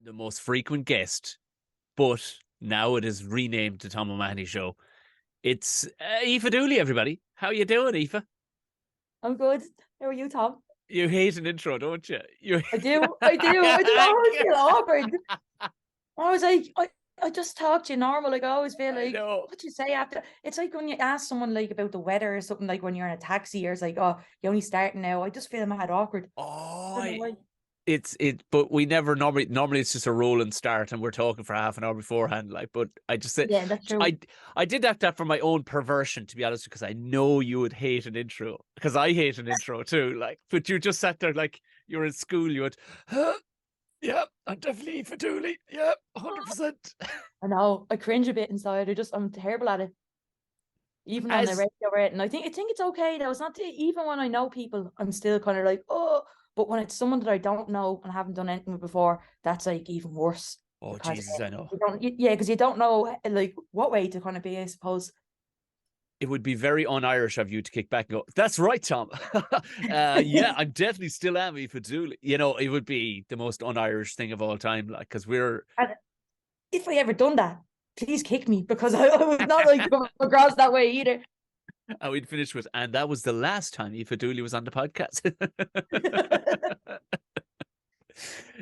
the most frequent guest, but now it is renamed the Tom O'Mahony Show. It's Aoife Dooley, everybody. How you doing, Aoife? I'm good. How are you, Tom? You hate an intro, don't you? I do. I always feel awkward. I was like, I just talk to you normal. Like, I always feel I like, know. what you say after? It's like when you ask someone like about the weather or something, like when you're in a taxi or it's like, oh, you're only starting now. I just feel mad awkward. I don't know Oh, why. but we never normally it's just a rolling start and we're talking for half an hour beforehand. Like, but I just said Yeah, that's true. I did that for my own perversion, to be honest, because I know you would hate an intro because I hate an intro too. Like, but you just sat there like you're in school. You would, huh? Yeah, I'm definitely for Dooley. Yeah, 100%. I know. I cringe a bit inside. I'm terrible at it. Even on the As radio rate. And I think it's okay though. It's not even when I know people, I'm still kind of like, oh, but when it's someone that I don't know and haven't done anything with before, that's like even worse oh because Jesus, I know. yeah, because you don't know like what way to kind of be, I suppose. It would be very un-Irish of you to kick back and go, that's right, Tom. Yeah, I'm definitely still am for Dooley. You know, it would be the most un-Irish thing of all time, like, because we're And if I ever done that, please kick me because I was not like come across that way either. and we'd finish with, and that was the last time Aoife Dooley was on the podcast.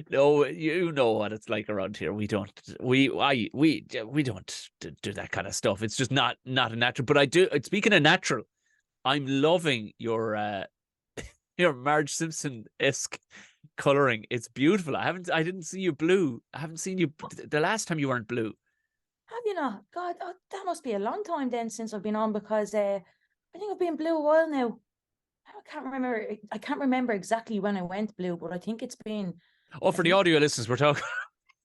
No, you know what it's like around here. We don't, we don't do that kind of stuff. It's just not a natural. But I do. Speaking of natural, I'm loving your Marge Simpson-esque coloring. It's beautiful. I didn't see you blue. I haven't seen you the last time you weren't blue. Have you not? God, that must be a long time then since I've been on because I think I've been blue a while now. I can't remember. I can't remember exactly when I went blue, but I think it's been Oh, a for the few. audio listeners, we're talking.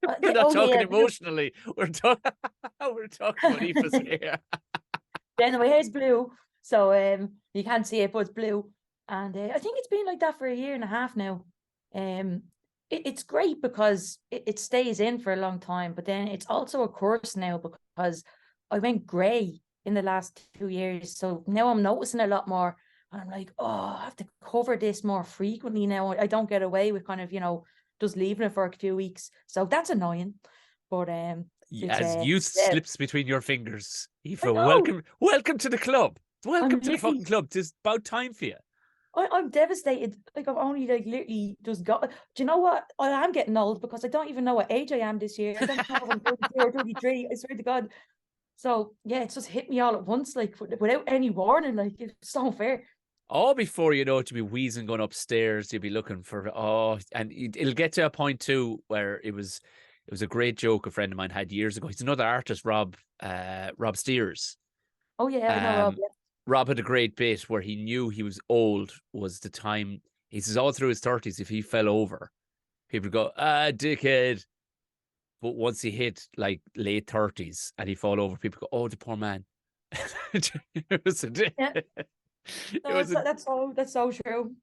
We're Yeah, not oh talking yeah, blue. emotionally. We're talking about Aoife's hair. Then my hair's blue, so you can't see it, but it's blue. And I think it's been like that for a year and a half now. Um, it's great because it stays in for a long time, but then it's also a curse now because I went grey in the last 2 years, so now I'm noticing a lot more, and I'm like, oh, I have to cover this more frequently now. I don't get away with kind of just leaving it for a few weeks, so that's annoying. But it's As youth yeah, slips between your fingers, Aoife, I know. welcome to the club. I'm Welcome to the fucking literally club. It's about time for you. I'm devastated. Like I've only like literally just got. Do you know what? I am getting old because I don't even know what age I am this year. I don't know if I'm 32 or 33. I swear to God. So yeah, it's just hit me all at once, like without any warning. Like it's so unfair. All before you know it, you'll be wheezing going upstairs. You'll be looking for and it'll get to a point too where it was a great joke a friend of mine had years ago. He's another artist, Rob Steers. Oh yeah, I know Rob. Um, Rob had a great bit where he knew he was old was the time. He says all through his 30s, if he fell over, people go, dickhead. But once he hit like late 30s and he fall over, people go, oh, the poor man. It was a, Yeah, it no, was a, that's so true.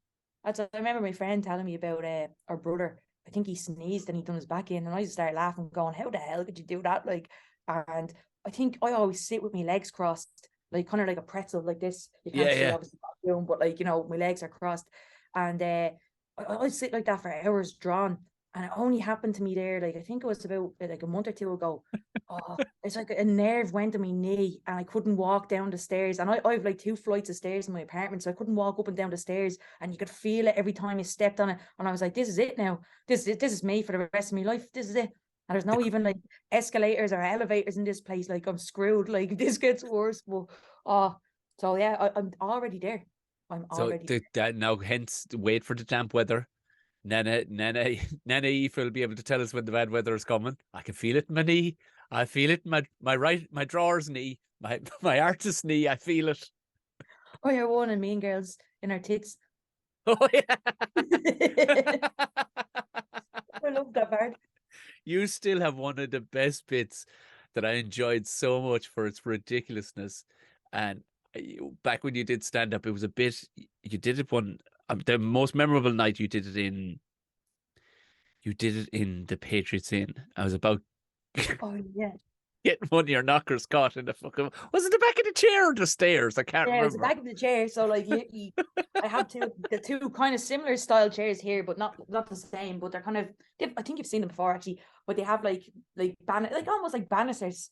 I remember my friend telling me about our brother. I think he sneezed and he done his back in, and I just started laughing, going, "How the hell could you do that?" Like, and I think I always sit with my legs crossed, like kind of like a pretzel, like this. You can't yeah, see yeah. obviously what I'm doing, but like my legs are crossed, and I sit like that for hours drawn, and it only happened to me there. Like I think it was about like a month or two ago. Oh, it's like a nerve went to my knee and I couldn't walk down the stairs. And I have like 2 flights of stairs in my apartment, so I couldn't walk up and down the stairs. And you could feel it every time you stepped on it. And I was like, this is it now. This is me for the rest of my life. This is it. And there's no even like escalators or elevators in this place. Like I'm screwed. Like this gets worse. But so yeah, I'm already there. I'm So already there. that now, hence, wait for the damp weather. Nana Aoife will be able to tell us when the bad weather is coming. I can feel it in my knee. I feel it in my drawers knee, my artist knee. I feel it. Oh, you're one and Mean Girls in our tits. Oh yeah. I love that part. You still have one of the best bits that I enjoyed so much for its ridiculousness. And back when you did stand up, it was a bit. You did it one the most memorable night. You did it in. You did it in the Patriots Inn. I was about. Oh yeah. Getting one of your knockers caught in the fucking. Was it the back of the chair or the stairs? I can't Yeah, it was the remember. back of the chair. So like I have the two kind of similar style chairs here, but not the same. But they're kind of I think you've seen them before actually. But they have like almost like banisters.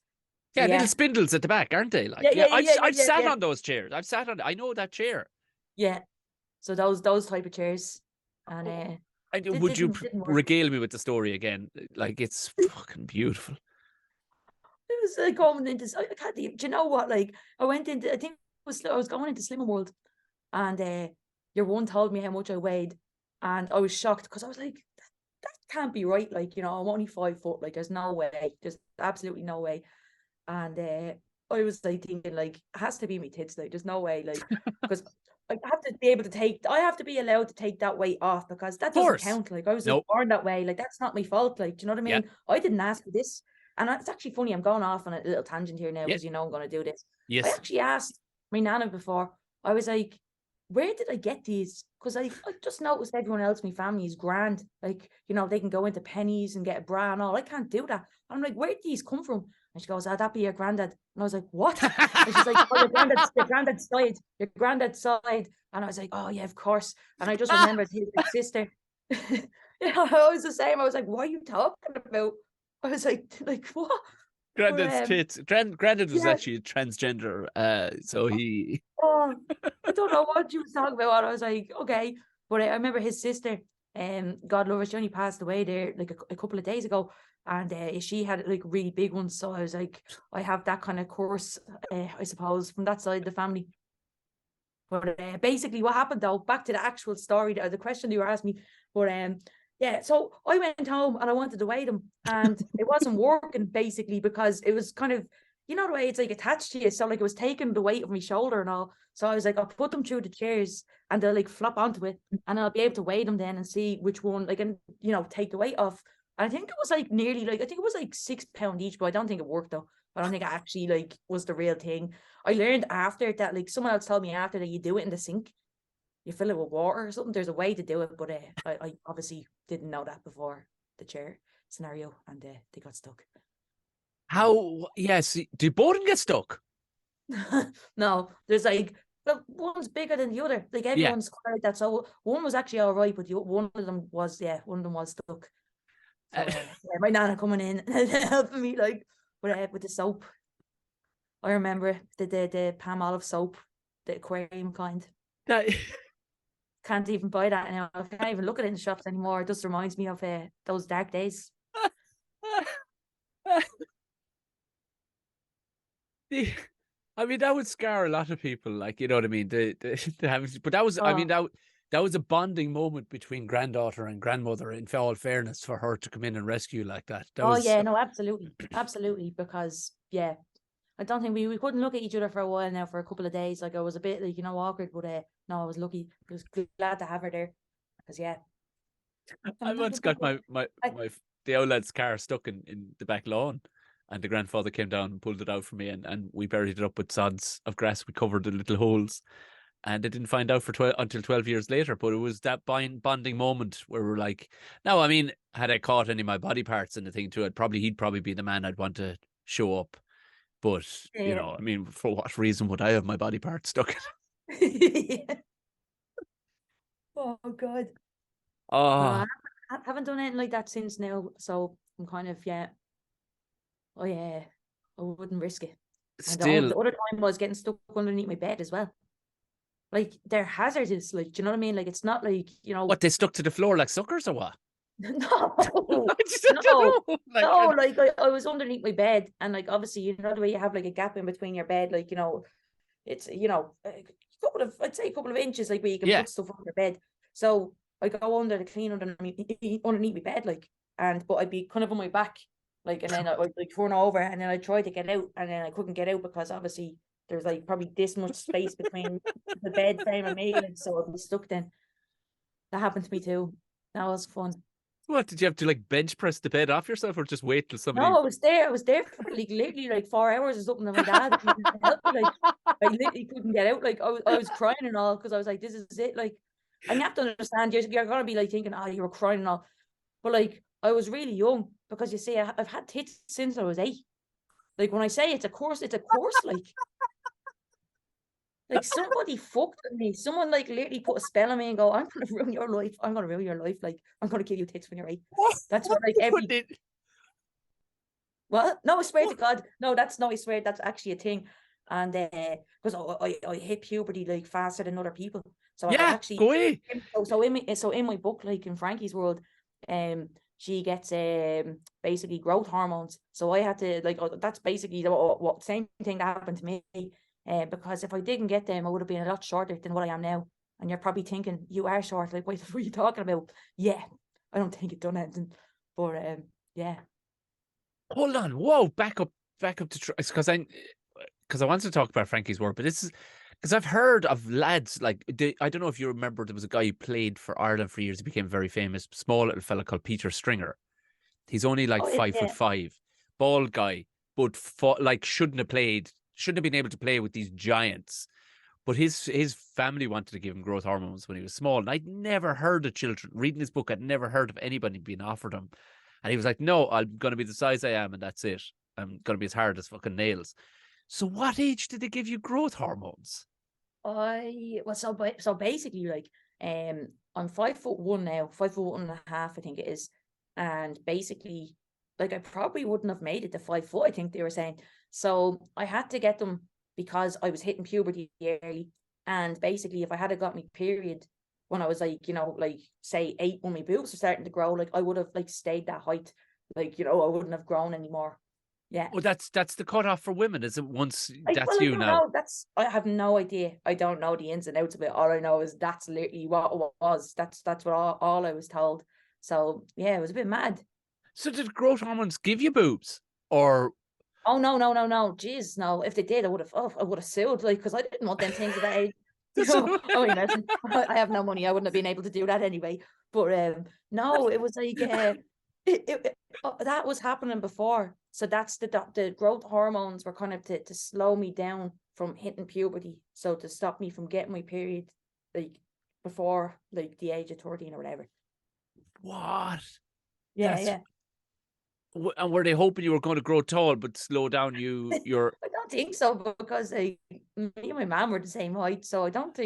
So Yeah, little yeah, spindles at the back, aren't they? Like, yeah, yeah, yeah, yeah, I've yeah, sat yeah, on those chairs. I've sat on. I know that chair. yeah. So those type of chairs, and And did, would you didn't work. regale me with the story again? Like, it's fucking beautiful. It was like going into I can't even, do you know what? Like I went into I think I was going into Slimming World, and your one told me how much I weighed, and I was shocked because I was like, that can't be right. Like, you know, I'm only 5 foot. Like, there's no way. There's absolutely no way. And I was like thinking, like, it has to be me tits. Like, there's no way. Like, because I have to be able to I have to be allowed to take that weight off because that Of doesn't course. count. Like, I was just No. born that way. Like, that's not my fault. Like, do you know what I Yeah. mean? I didn't ask for this. And it's actually funny. I'm going off on a little tangent here now Yeah. because you know I'm going to do this. I Yes. actually asked my nana before. I was like, where did I get these? Because I just noticed everyone else in my family is grand. Like, you know, they can go into pennies and get a bra and all. I can't do that. And I'm like, where did these come from? And she goes, oh, that'd be your granddad. And I was like, what? And she's like, oh, your granddad's side. Your granddad's side. And I was like, oh, yeah, of course. And I just remembered his sister. Yeah, I was the same. I was like, what are you talking about? I was like what? Granddad's tits. Granddad was Yeah. actually a transgender. So he. Oh, I don't know what you was talking about. I was like, okay. But I remember his sister, God love her, she only passed away there like a couple of days ago. And she had like really big ones. So I was like, I have that kind of course, I suppose, from that side of the family. But basically what happened though, back to the actual story, the question you were asking me. But yeah, so I went home and I wanted to weigh them and it wasn't working basically because it was kind of, you know, the way it's like attached to you. So like it was taking the weight of my shoulder and all. So I was like, I'll put them through the chairs and they'll like flop onto it and I'll be able to weigh them then and see which one, like, and you know, take the weight off. And I think it was like nearly like, I think it was like £6 each, but I don't think it worked though. I don't think it actually like was the real thing. I learned after that, like someone else told me after that you do it in the sink. You fill it with water or something. There's a way to do it, but I obviously didn't know that before the chair scenario, and they got stuck. How? Yes. Do both of them get stuck? No, there's like, well, one's bigger than the other. Like Yeah. everyone's quite like that. So one was actually all right, but one of them was stuck. So my nana coming in and helping me like with the soap. I remember the palm olive soap, the aquarium kind. Can't even buy that now. I can't even look at it in the shops anymore. It just reminds me of those dark days. I mean, that would scar a lot of people. Like, you know what I mean? But that was, I mean, that was a bonding moment between granddaughter and grandmother. In all fairness, for her to come in and rescue you like that. That was, yeah, no, absolutely, absolutely. Because yeah, I don't think we couldn't look at each other for a while now for a couple of days. Like I was a bit like awkward, but no, I was lucky. I was glad to have her there. Because yeah, I once got the old lad's car stuck in the back lawn. And the grandfather came down and pulled it out for me, and we buried it up with sods of grass. We covered the little holes, and I didn't find out until 12 years later. But it was that bonding moment where we're like, now, I mean, had I caught any of my body parts and the thing too, he'd probably be the man I'd want to show up. But you know, I mean, for what reason would I have my body parts stuck? Oh God. Oh, No, I haven't done anything like that since now. So I'm kind of oh yeah, I wouldn't risk it. And the other time was getting stuck underneath my bed as well. Like they're hazardous, like, do you know what I mean? Like it's not like, what, they stuck to the floor like suckers or what? No, No, like I was underneath my bed and like obviously you know the way you have like a gap in between your bed, like it's a couple of inches like where you can put stuff on your bed. So I go under the clean underneath my bed, like, but I'd be kind of on my back, like, and then I'd like turn over and then I tried to get out and then I couldn't get out because obviously there's like probably this much space between the bed frame and me, and so I'd be stuck then. That happened to me too. That was fun. What, did you have to like bench press the bed off yourself or just wait till somebody? No, I was there for like literally like 4 hours or something. And my dad helped me, like I literally couldn't get out. Like I was crying and all because I was like, this is it. Like, and you have to understand, you're gonna be like thinking, oh, you were crying and all, but like I was really young because you see, I've had tits since I was 8. Like when I say it's a course, like somebody fucked with me. Someone like literally put a spell on me and go, I'm gonna ruin your life. I'm gonna ruin your life. Like I'm gonna give you tits when you're 8. What? That's What what like put every it? what? No, I swear to What? God. No, that's no, I swear that's actually a thing. And because I hit puberty like faster than other people. So I Yeah, actually go away. so in my book, like in Frankie's world, she gets basically growth hormones. So I had to like that's basically what same thing that happened to me. Because if I didn't get them, I would have been a lot shorter than what I am now. And you're probably thinking, you are short. Like, what are you talking about? Yeah, I don't think it done anything. But yeah. Hold on. Whoa, back up to because I wanted to talk about Frankie's work, but this is because I've heard of lads like I don't know if you remember there was a guy who played for Ireland for years. He became very famous. Small little fella called Peter Stringer. He's only like Oh, 5 foot yeah. 5, bald guy, but like shouldn't have been able to play with these giants. But his family wanted to give him growth hormones when he was small, and I'd never heard of children reading his book. I'd never heard of anybody being offered them, and he was like, "No, I'm going to be the size I am, and that's it. I'm going to be as hard as fucking nails." So, what age did they give you growth hormones? So basically like I'm 5'1" now, 5'1.5" I think it is. And basically like I probably wouldn't have made it to 5 foot, I think they were saying. So I had to get them because I was hitting puberty early. And basically if I had got my period when I was like, like say 8 when my boobs were starting to grow, like I would have like stayed that height. Like, I wouldn't have grown anymore. Yeah. Oh, that's the cutoff for women, is it? Once Well, that's I you don't now. know. I have no idea. I don't know the ins and outs of it. All I know is that's literally what it was. That's what all I was told. So yeah, it was a bit mad. So, did growth hormones give you boobs, or Oh no, no, no, no. Jeez, no. If they did, I would have sued, like, because I didn't want them things at that age. so? I mean, listen, I have no money. I wouldn't have been able to do that anyway. But no, it was like that was happening before. So that's the growth hormones were kind of to slow me down from hitting puberty. So to stop me from getting my period, like before like the age of 13 or whatever. What? Yeah, That's yeah. and were they hoping you were going to grow tall but slow down your I don't think so because me and my mom were the same height, so I don't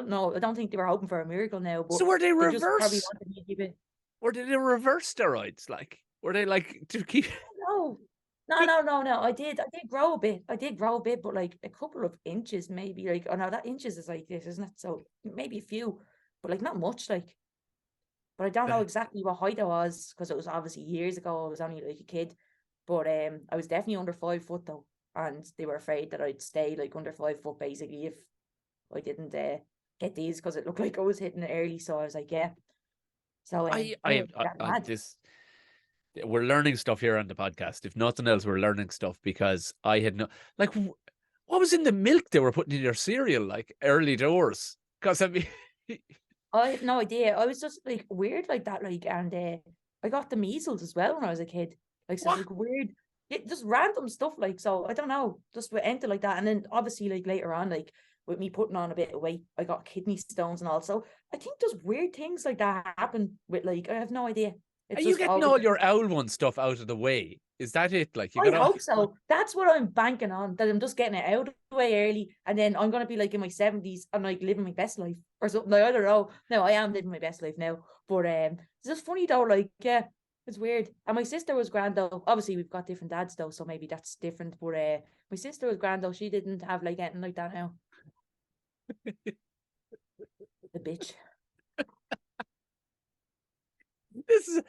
know. I don't think they were hoping for a miracle now, but so were they they just probably reverse wanted me to give it. or did they reverse steroids? Like, were they like to keep? No, no, no, no, no. I did grow a bit. I did grow a bit, but like a couple of inches, maybe. Like, oh no, that inches is like this, isn't it? So maybe a few, but like not much. Like, but I don't know exactly what height I was because it was obviously years ago. I was only like a kid, but I was definitely under 5 foot though, and they were afraid that I'd stay like under 5 foot basically if I didn't get these because it looked like I was hitting it early. So I was like, yeah. So I, yeah, I, I, that I mad. this we're learning stuff here on the podcast. If nothing else, we're learning stuff because I had no like what was in the milk they were putting in your cereal like early doors. Because I mean, I have no idea. I was just like weird like that, like, and I got the measles as well when I was a kid. Like, so what? like weird, just random stuff. Like, so I don't know, just went into like that, and then obviously like later on, like with me putting on a bit of weight, I got kidney stones and all. So I think just weird things like that happen with like I have no idea. Are It's you just getting always. all your owl one stuff out of the way? Is that it? Like you I got all? hope so. That's what I'm banking on. That I'm just getting it out of the way early, and then I'm gonna be like in my 70s and like living my best life or something. Like, I don't know. No, I am living my best life now. But it's just funny though. Like, yeah, it's weird. And my sister was grand though. Obviously, we've got different dads though, so maybe that's different. But my sister was grand though. She didn't have like anything like that now. The bitch. This is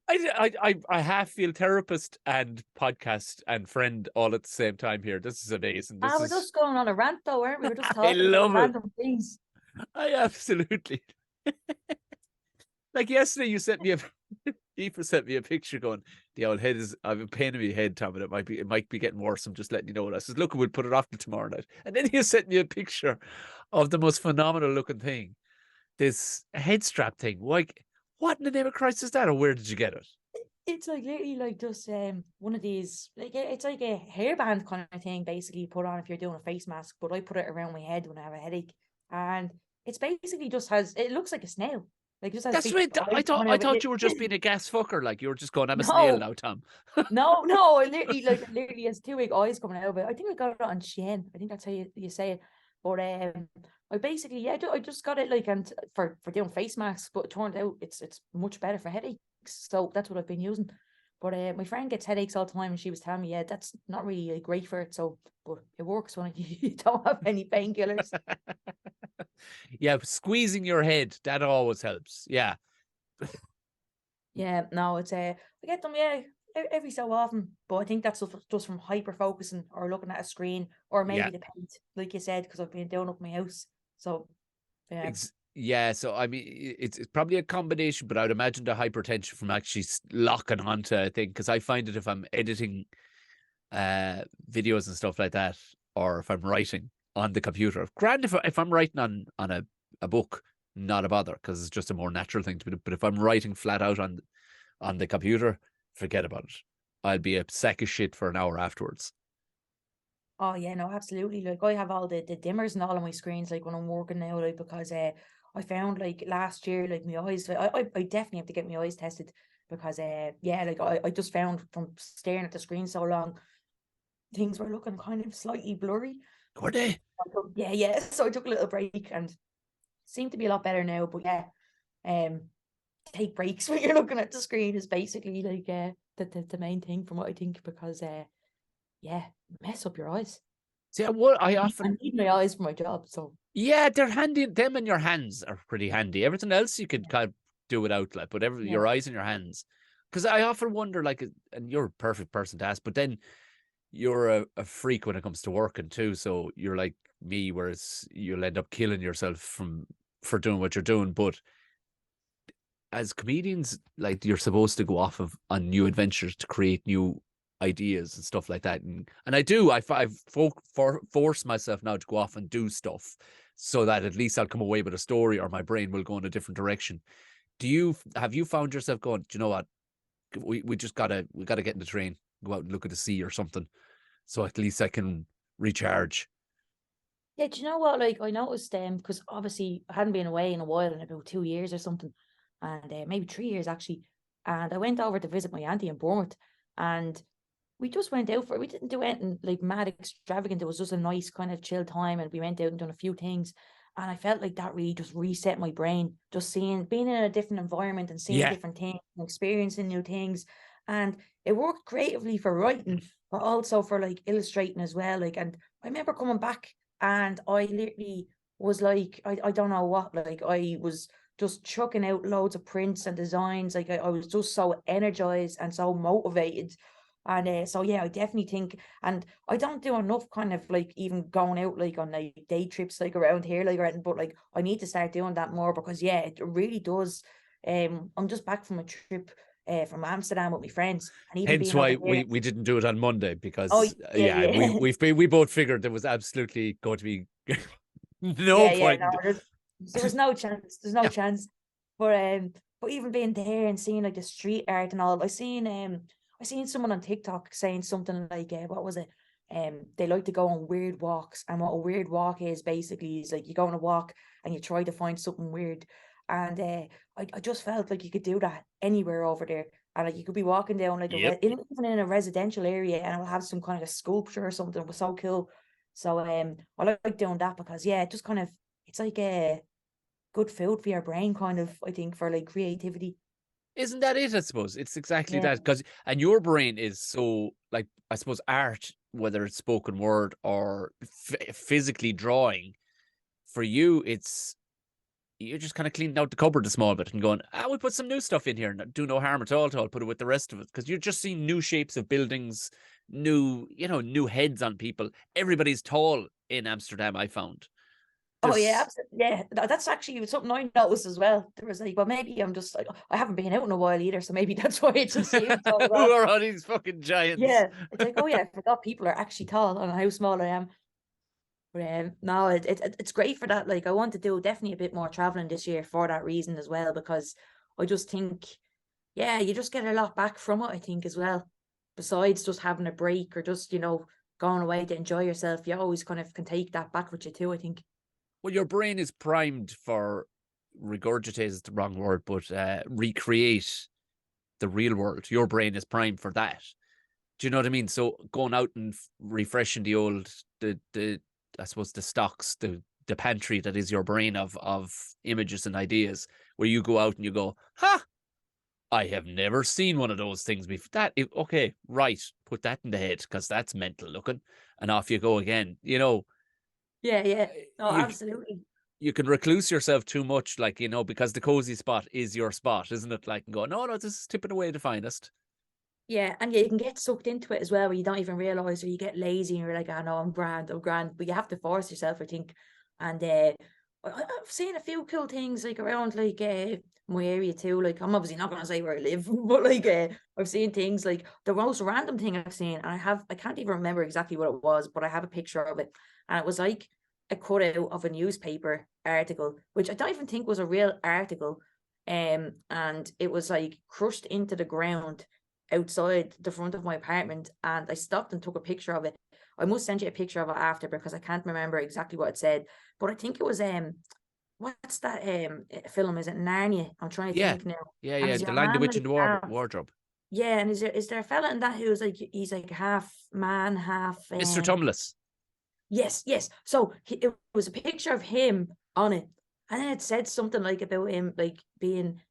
I half feel therapist and podcast and friend all at the same time here. This is amazing. Ah, This we're is just going on a rant though, weren't we? We're just I talking about love it. random things. I absolutely like yesterday you sent me a Aoife sent me a picture going, the old head is I have a pain in my head, Tom, and it might be getting worse. I'm just letting you know. And I says, look, we'll put it off till tomorrow night. And then you sent me a picture of the most phenomenal looking thing. This head strap thing. Like, what in the name of Christ is that? Or where did you get it? It's like literally like just one of these like it's like a hairband kind of thing basically you put on if you're doing a face mask, but I put it around my head when I have a headache, and it's basically just has it looks like a snail. Like just as That's big right. I eyes thought coming I out with thought it. you were just being a gas fucker. Like you were just going, I'm a snail No, now, Tom. no, it literally has two big eyes coming out of it. I think I got it on Shein. I think that's how you say it. But I basically I just got it like and for doing face masks, but it turned out it's much better for headaches. So that's what I've been using. But my friend gets headaches all the time, and she was telling me, yeah, that's not really great for it. So, but it works when you don't have any painkillers. Yeah, squeezing your head, that always helps. Yeah. Yeah, no, it's I get them, yeah, every so often, but I think that's just from hyper focusing or looking at a screen, or Yeah. maybe the paint, like you said, because I've been down up my house. So yeah, Yeah, so I mean, it's probably a combination, but I would imagine the hypertension from actually locking onto a thing, because I find it if I'm editing videos and stuff like that, or if I'm writing on the computer. Grand if I'm writing on a book, not a bother, because it's just a more natural thing to do. But if I'm writing flat out on the computer, forget about it. I'll be a sack of shit for an hour afterwards. oh yeah, no, absolutely. Like I have all the dimmers and all on my screens, like when I'm working now, like because I found like last year, like my eyes, I definitely have to get my eyes tested because yeah, like I just found from staring at the screen so long, things were looking kind of slightly blurry. Were they? Yeah, yeah. So I took a little break and seemed to be a lot better now. But yeah, um, take breaks when you're looking at the screen is basically like the main thing from what I think because yeah, mess up your eyes. See, what I I often need my eyes for my job, so Yeah, they're handy. Them and your hands are pretty handy. Everything else you could kind of do without, like, but yeah. your eyes and your hands. Because I often wonder, like, and you're a perfect person to ask, but then you're a freak when it comes to working too. So you're like me, whereas you'll end up killing yourself for doing what you're doing. But as comedians, like you're supposed to go off on new adventures to create new ideas and stuff like that. And I do. I've forced myself now to go off and do stuff so that at least I'll come away with a story, or my brain will go in a different direction. Have you found yourself going, do you know what? We gotta get in the train, go out and look at the sea or something, so at least I can recharge. Yeah, do you know what? Like I noticed because obviously I hadn't been away in a while, in about 2 years or something, and maybe 3 years actually. And I went over to visit my auntie in Bournemouth, and we just went out for it. We didn't do anything like mad extravagant. It was just a nice kind of chill time, and we went out and done a few things. And I felt like that really just reset my brain, just being in a different environment and seeing Yeah, different things and experiencing new things. And it worked creatively for writing, but also for like illustrating as well. Like, and I remember coming back and I literally was like, I don't know what, like I was just chucking out loads of prints and designs. Like I was just so energized and so motivated. And so yeah, I definitely think, and I don't do enough kind of like even going out like on like day trips like around here like or anything, but like I need to start doing that more because yeah, it really does. I'm just back from a trip from Amsterdam with my friends, and even hence being over why there. we didn't do it on Monday, Oh because yeah, yeah, yeah. we both figured there was absolutely going to be no Yeah, yeah, point. no, there was no chance. There's no Yeah. chance. But even being there and seeing like the street art and all, I seen someone on TikTok saying something like, what was it? They like to go on weird walks, and what a weird walk is basically is like you go on a walk and you try to find something weird, and I just felt like you could do that anywhere over there, and like you could be walking down like Yep. even in a residential area, and it'll have some kind of sculpture or something. It was so cool. So I like doing that because yeah, it just kind of it's like a good food for your brain, kind of, I think, for like creativity. Isn't that it? I suppose it's exactly Yeah. that, because and your brain is so, like, I suppose art, whether it's spoken word or physically drawing, for you it's you're just kind of cleaning out the cupboard a small bit and going, we put some new stuff in here and do no harm at all. I'll put it with the rest of it, because you're just seeing new shapes of buildings, new heads on people. Everybody's tall in Amsterdam, I found. Oh yeah, There's absolutely. Yeah, that's actually something I noticed as well. There was like, well, maybe I'm just like I haven't been out in a while either, so maybe that's why it just seems so who well. are all these fucking giants? Yeah, it's like, oh yeah, I forgot people are actually tall and how small I am. But no, it's great for that. Like I want to do definitely a bit more traveling this year for that reason as well, because I just think, yeah, you just get a lot back from it, I think, as well. Besides just having a break or just, going away to enjoy yourself, you always kind of can take that back with you too, I think. Well, your brain is primed for regurgitate is the wrong word, but recreate the real world. Your brain is primed for that. Do you know what I mean? So going out and refreshing the I suppose the stocks, the pantry that is your brain of images and ideas, where you go out and you go, ha, I have never seen one of those things before. Okay, right, put that in the head because that's mental looking, and off you go again. Yeah. No, You absolutely. you can recluse yourself too much, because the cozy spot is your spot, isn't it? Like, and go, no, this is tipping away the finest. Yeah, and you can get sucked into it as well, where you don't even realize, or you get lazy and you're like, "I know I'm grand," but you have to force yourself, I think. And I've seen a few cool things like around like my area too. Like, I'm obviously not gonna say where I live, but like I've seen things like the most random thing I've seen, and I can't even remember exactly what it was, but I have a picture of it, and it was like a cutout of a newspaper article, which I don't even think was a real article. And it was like crushed into the ground outside the front of my apartment, and I stopped and took a picture of it. I must send you a picture of it after because I can't remember exactly what it said, but I think it was what's that film? Is it Narnia? I'm trying to Yeah, think now. And yeah. is The your Lion, the man Witch, like and the half? Wardrobe. Yeah, and is there a fella in that who's like he's like half man, half Mr. Tumless. yes. So it was a picture of him on it, and then it said something like about him like being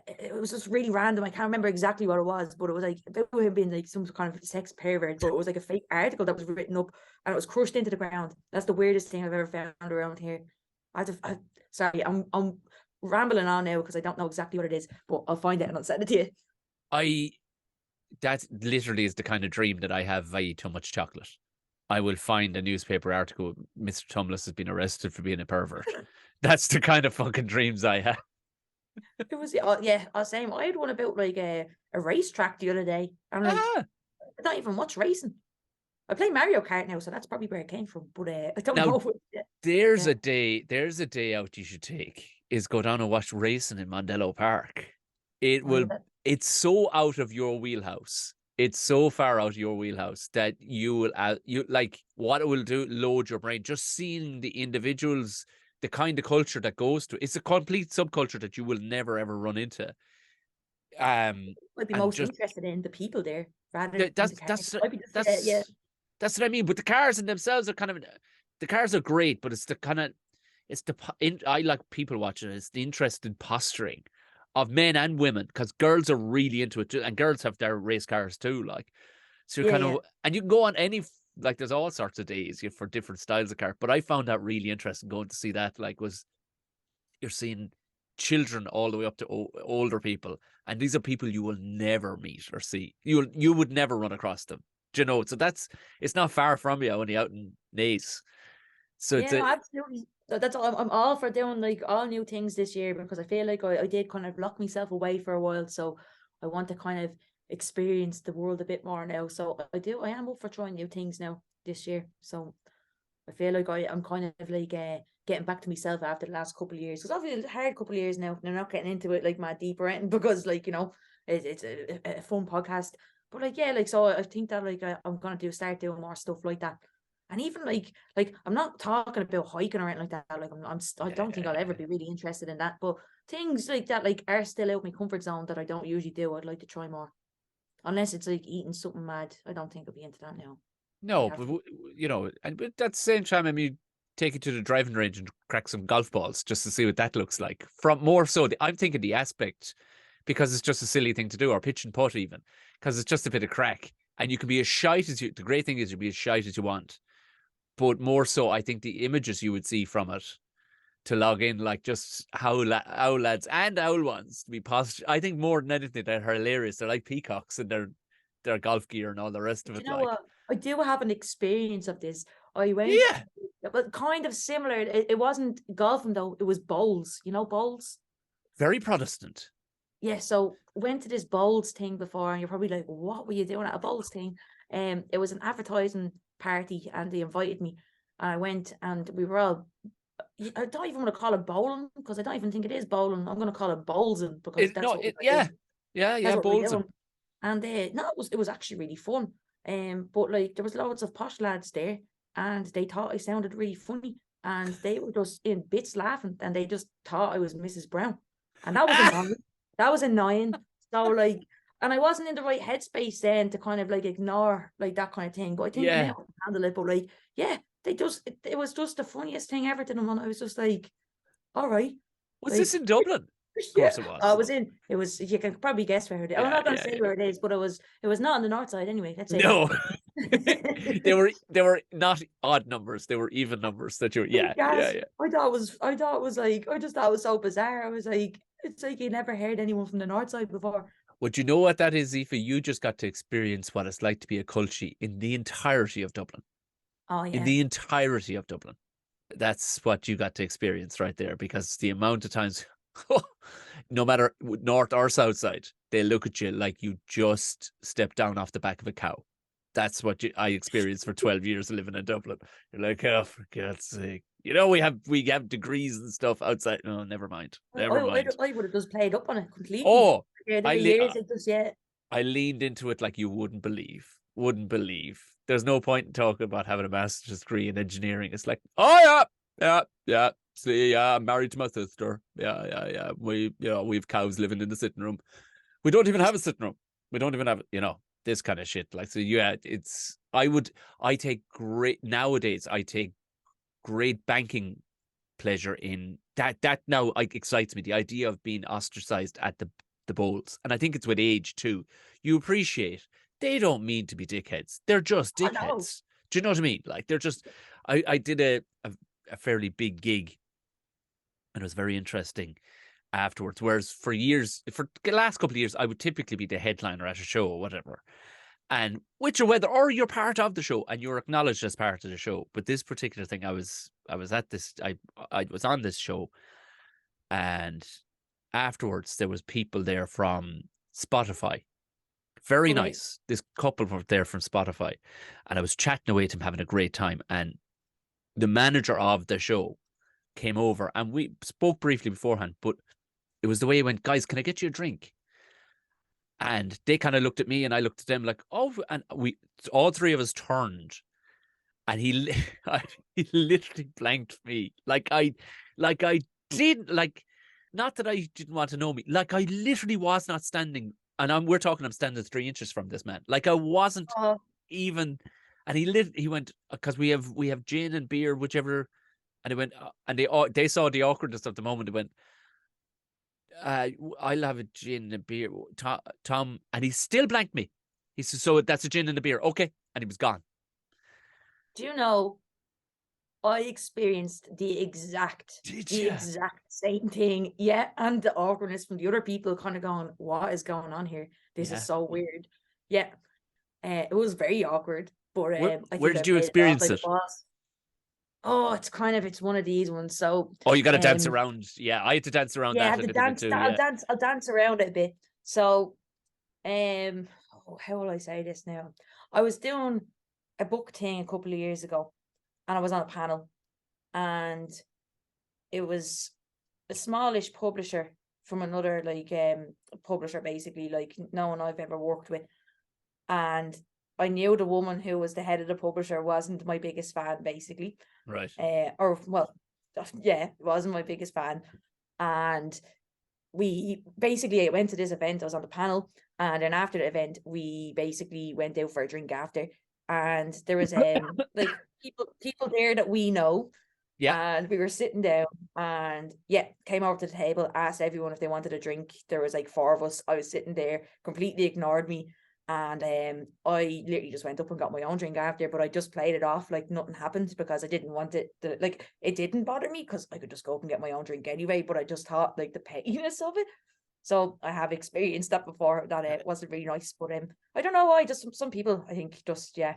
it was just really random. I can't remember exactly what it was, but it was like about him being like some kind of sex pervert. But it was like a fake article that was written up, and it was crushed into the ground. That's the weirdest thing I've ever found around here. Sorry, I'm rambling on now because I don't know exactly what it is, but I'll find it and I'll send it to you. That literally is the kind of dream that I have if I eat too much chocolate. I will find a newspaper article, Mr. Tumless has been arrested for being a pervert. That's the kind of fucking dreams I have. It was yeah, same. I had one about like a racetrack the other day. I'm like, Ah, I don't even watch racing. I play Mario Kart now, so that's probably where it came from. But I don't now know. there's Yeah. a day out you should take, is go down and watch racing in Mondello Park. It Why will, is that? it's so out of your wheelhouse. It's so far out of your wheelhouse that you will, you like what it will do, load your brain. Just seeing the individuals, the kind of culture that goes to it's a complete subculture that you will never ever run into. I'd be And most just interested in the people there rather that- than the that's cars. that's I'd be just yeah. that's that's what I mean. But the cars in themselves are kind of, the cars are great, but it's the kind of, I like people watching it. It's the interested posturing of men and women, because girls are really into it too, and girls have their race cars too. Like, so you're Yeah, kind yeah. of, and you can go on any, like, there's all sorts of days for different styles of car. But I found that really interesting going to see that. Like, was you're seeing children all the way up to older people, and these are people you will never meet or see. You would never run across them. Do you know? So it's not far from you when you're out in Naas. So it's Yeah, no, a absolutely. That's all. I'm all for doing like all new things this year because I feel like I did kind of lock myself away for a while. So I want to kind of experience the world a bit more now. So I am up for trying new things now this year. So I feel like I'm kind of like getting back to myself after the last couple of years. Because obviously it's a hard couple of years now. And I'm not getting into it like my deeper end because like, it's a fun podcast. But like, yeah, like, so I think that like I'm going to start doing more stuff like that. And even like I'm not talking about hiking or anything like that. Like I don't think I'll ever be really interested in that. But things like that like are still out of my comfort zone that I don't usually do. I'd like to try more. Unless it's like eating something mad. I don't think I'll be into that now. I'd no, have but to. but at the same time, I mean, take it to the driving range and crack some golf balls just to see what that looks like. From more so, I'm thinking the aspect, because it's just a silly thing to do, or pitch and putt even, because it's just a bit of crack, and you can be as shite as you. The great thing is you'll be as shite as you want, but more so, I think the images you would see from it to log in, like just how owl lads and owl ones to be positive. I think more than anything, they're hilarious. They're like peacocks in their golf gear and all the rest of Do you it. know Like, what? I do have an experience of this. I went, yeah, but kind of similar. It wasn't golfing though. It was bowls. You know, bowls. very Protestant. Yeah. So went to this bowls thing before, and you're probably like, "What were you doing at a bowls thing?" It was an advertising party, and they invited me. And I went, and we were all. I don't even want to call it bowling because I don't even think it is bowling. I'm going to call it bowlsing because No, we're yeah, doing. That's yeah, what we're Bolton. doing. And no, it was actually really fun. But like there was loads of posh lads there, and they thought I sounded really funny. and they were just in bits laughing, and they just thought I was Mrs. Brown, and that was annoying. That was annoying. So like, and I wasn't in the right headspace then to kind of like ignore like that kind of thing. But I think now Yeah. I can handle it. But like, yeah, it was just the funniest thing ever to them, and I was just like, all right, Was this like. in Dublin? Of Yeah, course it I was. was in. It was. You can probably guess where it is. I'm Yeah, not going to yeah, say yeah. where it is, but it was. It was not on the north side anyway. Let's say that. No. They were not odd numbers. They were even numbers that you were, yeah, yeah, Yes, yeah. I thought it was. I thought it was like. I just thought it was so bizarre. I was like, it's like you never heard anyone from the north side before. Would you know what that is, Aoife? You just got to experience what it's like to be a culture in the entirety of Dublin. Oh In yeah. the entirety of Dublin. That's what you got to experience right there, because the amount of times, no matter north or south side, they look at you like you just stepped down off the back of a cow. That's what I experienced for 12 years living in Dublin. You're like, oh, for God's sake. You know, we have degrees and stuff outside. No, never mind. Never mind. I would have just played up on it completely. Oh, Yeah, there I were years it just yeah. I leaned into it like you wouldn't believe. Wouldn't believe. There's no point in talking about having a master's degree in engineering. It's like, oh yeah, yeah, yeah. See, yeah, I'm married to my sister. Yeah, yeah, yeah. We have cows living in the sitting room. We don't even have a sitting room. We don't even have, this kind of shit. Like, so yeah, I take great, nowadays, I take great banking pleasure in that now excites me. The idea of being ostracized at the bowls. And I think it's with age too. You appreciate they don't mean to be dickheads. They're just Oh no. dickheads. Do you know what I mean? Like they're just I did a fairly big gig, and it was very interesting afterwards. Whereas for the last couple of years, I would typically be the headliner at a show or whatever. And which or whether or you're part of the show and you're acknowledged as part of the show. But this particular thing, I was at this I was on this show, and afterwards there was people there from Spotify. Very Okay. nice. This couple were there from Spotify, and I was chatting away to him, having a great time. And the manager of the show came over, and we spoke briefly beforehand, but it was the way he went, guys, can I get you a drink? And they kind of looked at me, and I looked at them like, oh, and all three of us turned, and he literally blanked me. Like I did, like, not that I didn't want to know me, like I literally was not standing, and I'm standing 3 inches from this man. Like I wasn't Oh, even, and he went, because we have gin and beer, whichever, and he went, and they saw the awkwardness of the moment. They went, I'll have a gin and a beer, Tom, and he still blanked me. He said, so that's a gin and a beer, okay, and he was gone. do you know? I experienced Did the you? exact same thing. Yeah, and the awkwardness from the other people kind of going, what is going on here? This is Yeah. so weird. Yeah. It was very awkward, but Where I where think I did you played it off experience like a it? boss. Oh, it's one of these ones. So Oh, you got to dance um around. Yeah, I had to dance around yeah, I that had a to little bit dance, too. Yeah. I'll dance around it a bit. So how will I say this now? I was doing a book thing a couple of years ago, and I was on a panel, and it was a smallish publisher from another like publisher, basically, like no one I've ever worked with. And I knew the woman who was the head of the publisher wasn't my biggest fan, basically. Right. Or well, yeah, wasn't my biggest fan. And we basically went to this event. I was on the panel, and then after the event, we basically went out for a drink after. And there was like people there that we know, Yeah. and we were sitting down, and yeah, came over to the table, asked everyone if they wanted a drink. There was like four of us. I was sitting there, completely ignored me, and I literally just went up and got my own drink after, but I just played it off like nothing happened, because I didn't want like it didn't bother me, because I could just go up and get my own drink anyway, but I just thought like the pettiness of it. So I have experienced that before, that it wasn't really nice. But I don't know why, just some people, I think, just yeah,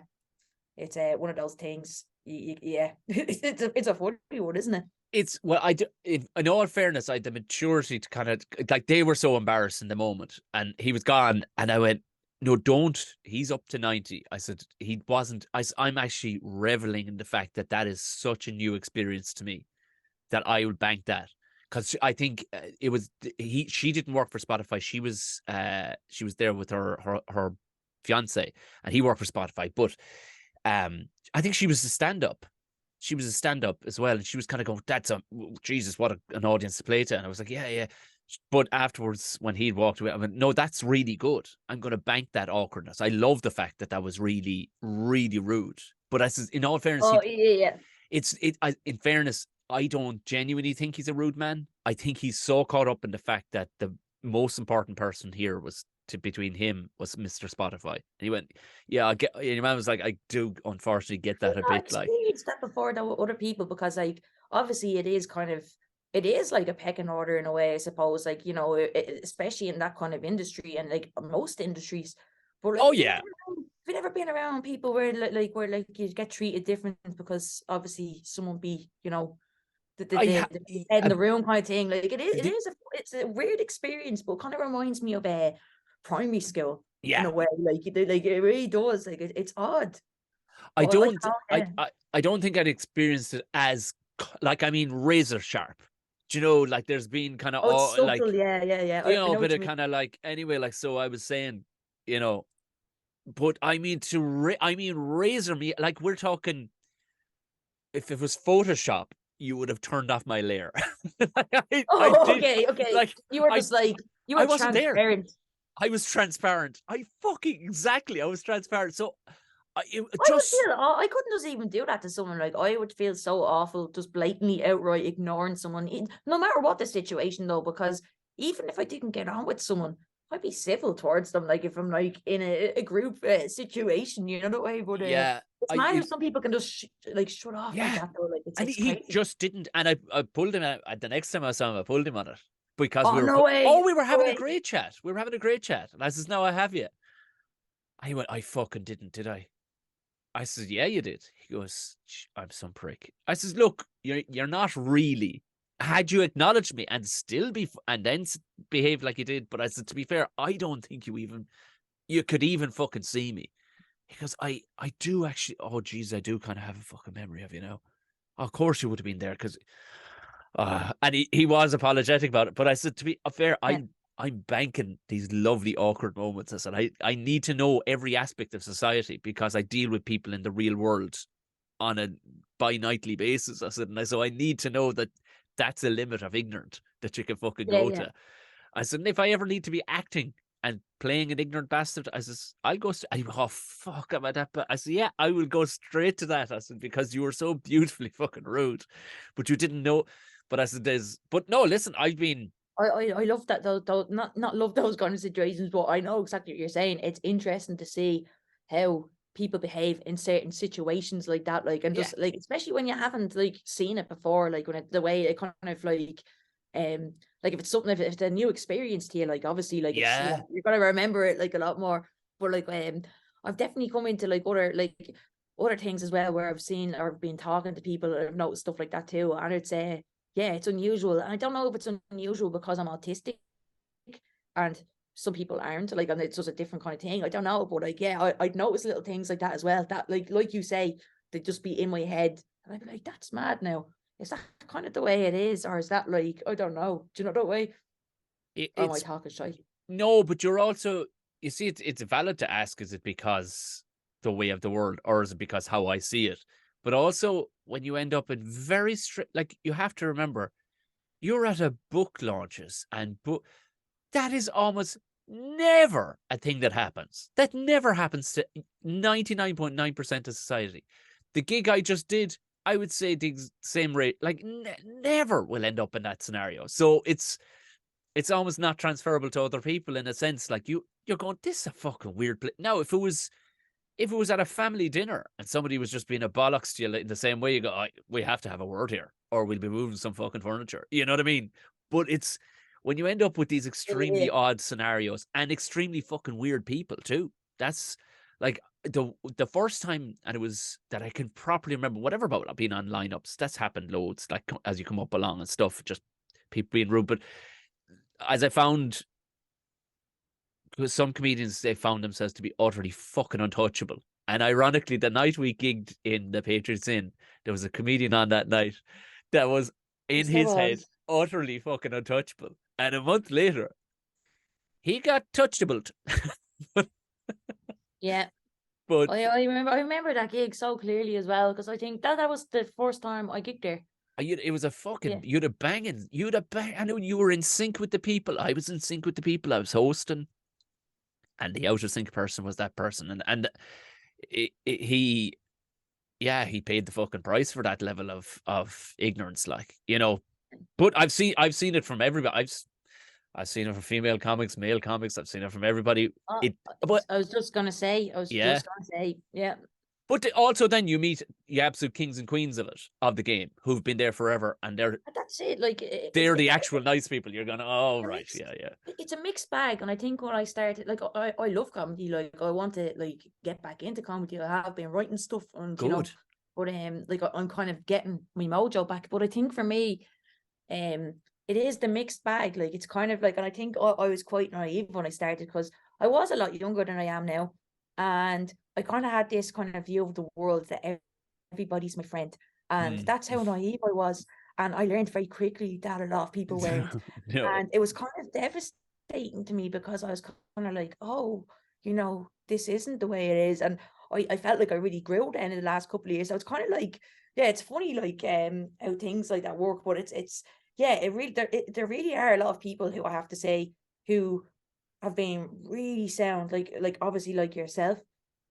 it's one of those things. Yeah, it's a funny one, isn't it? It's well, in all fairness, I had the maturity to kind of, like, they were so embarrassed in the moment, and he was gone, and I went, no, don't. He's up to 90. I said he wasn't. I'm actually reveling in the fact that that is such a new experience to me, that I would bank that, because I think it was she didn't work for Spotify. She was there with her fiance, and he worked for Spotify. But I think she was a stand up. she was a stand-up as well, and she was kind of going, "That's Jesus, what an audience to play to." And I was like, "Yeah, yeah." But afterwards, when he'd walked away, I went, "No, that's really good. I'm going to bank that awkwardness. I love the fact that that was really, really rude." But I said, in all fairness, Oh yeah, in fairness, I don't genuinely think he's a rude man. I think he's so caught up in the fact that the most important person here was between him was Mr. Spotify. And he went, "Yeah, I get." And your man was like, "I do unfortunately get that a I bit." Like, experienced that before though with other people, because like obviously it is like a pecking order in a way, I suppose, like, you know, especially in that kind of industry and like most industries. But like oh yeah, have you never been around people where where you get treated different because obviously someone be, you know, I ha- the head in uh, the room kind of thing. Like the, it's a weird experience, but kind of reminds me of primary school in yeah. a way. Like it really does. Like it's odd. I But I don't, don't know, yeah. I don't think I'd experienced it as like, I mean, razor sharp. Do you know, like there's been kind of Oh, it's all subtle. like, Yeah, yeah, yeah. you I know, a know bit what of you mean. kind of like, anyway, like, so I was saying, you know, but I mean I mean razor me, like we're talking, if it was Photoshop, you would have turned off my layer. I Oh, did, okay, okay. like, You were I just like you I were wasn't there. transparent. I was transparent. I fucking exactly. I was transparent. So it I would just, feel I couldn't just even do that to someone. Like I would feel so awful just blatantly outright ignoring someone, no matter what the situation though, because even if I didn't get on with someone, I'd be civil towards them. Like if I'm like in a group situation, you know the way. But yeah, it's mad how some people can just like shut off like yeah. that though. Like And it's he crazy. just didn't. And I pulled him out. The next time I saw him, I pulled him on it because Oh we were, no way, oh, we were no having a way. great chat. We were having a great chat. And I says, "No, I have you." He went, "I fucking didn't, did I?" I said, "Yeah, you did." He goes, "I'm some prick." I says, "Look, you're not really. Had you acknowledged me and still and then behave like you did." But I said, "To be fair, I don't think you could even fucking see me." He goes, I do actually. Oh, geez, I do kind of have a fucking memory of you now. Of course you would have been there because, and he was apologetic about it. But I said, to be fair, Yeah, I'm banking these lovely awkward moments. I said, I need to know every aspect of society because I deal with people in the real world on a bi-nightly basis. I said, so I need to know that that's a limit of ignorant that you can fucking yeah, go yeah. to. I said, and if I ever need to be acting and playing an ignorant bastard, I says, I'll go. Oh fuck, am I that bad? I said, yeah, I will go straight to that. I said, because you were so beautifully fucking rude, but you didn't know. But I said, but no, listen, I've been, I love that though, not love those kind of situations, but I know exactly what you're saying. It's interesting to see how people behave in certain situations like that, like, and yeah, just like especially when you haven't like seen it before, like when the way it kind of like if it's something, if it's a new experience to you, like obviously like it's, you yeah, know, you're gonna remember it like a lot more. But like I've definitely come into like other things as well where I've seen or been talking to people or I've noticed stuff like that too, and it's yeah, it's unusual. And I don't know if it's unusual because I'm autistic and some people aren't, like, and it's just a different kind of thing. I don't know, but like, yeah, I'd notice little things like that as well. That like you say, they'd just be in my head. And I'd be like, that's mad now. Is that kind of the way it is? Or is that like, I don't know. Do you know that way? Or am I it's talking shy? no, but you're also, you see, it's valid to ask, is it because the way of the world, or is it because how I see it? But also, when you end up in very strict, like you have to remember, you're at a book launches and book that is almost never a thing that happens. That never happens to 99.9% of society. The gig I just did, I would say the same rate, like never will end up in that scenario. So it's almost not transferable to other people in a sense. Like you're going, this is a fucking weird place. Now, if it was at a family dinner and somebody was just being a bollocks to you in the same way, you go, we have to have a word here, or we'll be moving some fucking furniture. You know what I mean? But it's when you end up with these Yeah, extremely odd scenarios and extremely fucking weird people too. That's like the first time, and it was that I can properly remember, whatever about being on lineups, that's happened loads, like as you come up along and stuff, just people being rude. But as I found, because some comedians, they found themselves to be utterly fucking untouchable. And ironically, the night we gigged in the Patriots Inn, there was a comedian on that night that was in yes, there his head was. utterly fucking untouchable. And a month later, he got touchable. but Yeah, But I remember that gig so clearly as well, because I think that was the first time I gigged there. it was a Yeah. fucking, you'd have banging. I know you were in sync with the people. I was in sync with the people I was hosting. And the out of sync person was that person. And he, yeah, he paid the fucking price for that level of ignorance, like, you know. But I've seen it from everybody. I've seen it from female comics, male comics. I've seen it from everybody. Uh, But I was just gonna say, yeah. yeah. But also then you meet the absolute kings and queens of the game who've been there forever, and That's it. Like they're the actual nice people. You're going, oh a right, mixed, yeah. it's a mixed bag. And I think when I started, like, I love comedy. Like, I want to like get back into comedy. I have been writing stuff, and Good. but like I'm kind of getting my mojo back. But I think for me, it is the mixed bag. Like, it's kind of like, and I think I was quite naive when I started, because I was a lot younger than I am now, and I kind of had this kind of view of the world that everybody's my friend, and that's how naive I was. And I learned very quickly that a lot of people weren't. No. And it was kind of devastating to me, because I was kind of like, oh, this isn't the way it is. And I felt like I really grew then in the last couple of years. So it's kind of like, yeah, it's funny, like, how things like that work. But it's yeah, there really are a lot of people who, I have to say, who have been really sound, like obviously like yourself,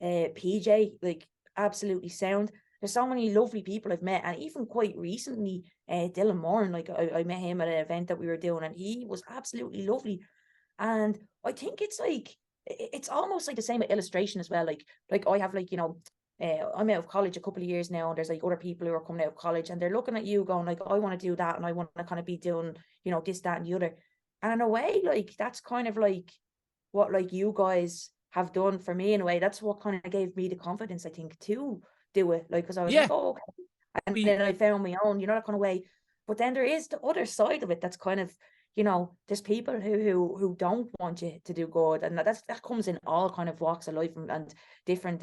PJ, like absolutely sound. There's so many lovely people I've met, and even quite recently, Dylan Moran, like I met him at an event that we were doing, and he was absolutely lovely. And I think it's like, it's almost like the same with illustration as well. Like I have, like, I'm out of college a couple of years now, and there's like other people who are coming out of college, and they're looking at you going like, I want to do that, and I want to kind of be doing, this, that, and the other. And in a way, like, that's kind of like what, like, you guys have done for me in a way. That's what kind of gave me the confidence, I think, to do it. Like, because I was like, Yeah. oh, okay. And We then I found my own, that kind of way. But then there is the other side of it that's kind of, there's people who don't want you to do good, and that comes in all kind of walks of life, and different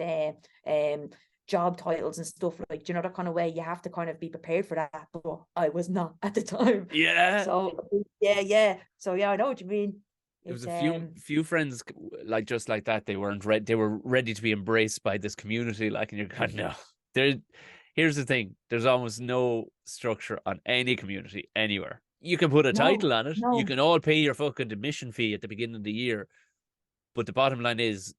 job titles and stuff, like, that kind of way. You have to kind of be prepared for that, but I was not at the time. yeah. So yeah. So yeah, I know what you mean. There was It's a few friends like just like that. They weren't ready. They were ready to be embraced by this community. Like, and you're kind of, no. Here's the thing. There's almost no structure on any community anywhere. You can put a title on it. You can all pay your fucking admission fee at the beginning of the year. But the bottom line is,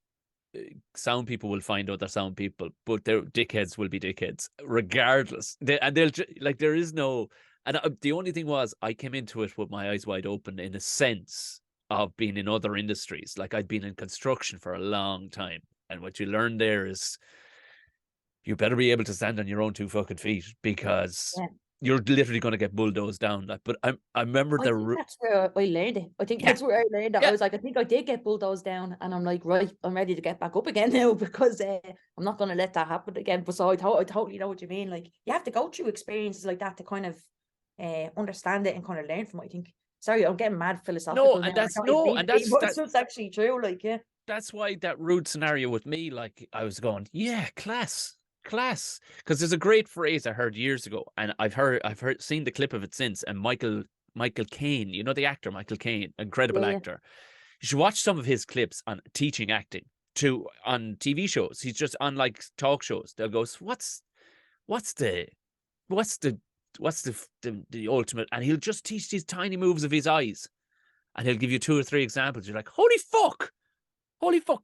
sound people will find other sound people, but their dickheads will be dickheads regardless. They'll like, there is no. And the only thing was, I came into it with my eyes wide open, in a sense of being in other industries. Like, I'd been in construction for a long time, and what you learn there is, you better be able to stand on your own 2 fucking feet, because you're literally going to get bulldozed down. Like, but I remember I think that's where I learned it. I think that's where I learned it. I was like, I think I did get bulldozed down, and I'm like, right, I'm ready to get back up again now, because I'm not going to let that happen again. But so I totally know what you mean. Like, you have to go through experiences like that to kind of understand it and kind of learn from it, I think. Sorry, I'm getting mad philosophical now. It's actually true. Like, yeah. That's why that rude scenario with me, like, I was going, yeah, class. Because there's a great phrase I heard years ago, and I've seen the clip of it since. And Michael Caine, the actor Michael Caine, incredible actor. You should watch some of his clips on teaching acting on TV shows. He's just on, like, talk shows. They'll go, what's the ultimate? And he'll just teach these tiny moves of his eyes, and he'll give you 2 or 3 examples. You're like, holy fuck,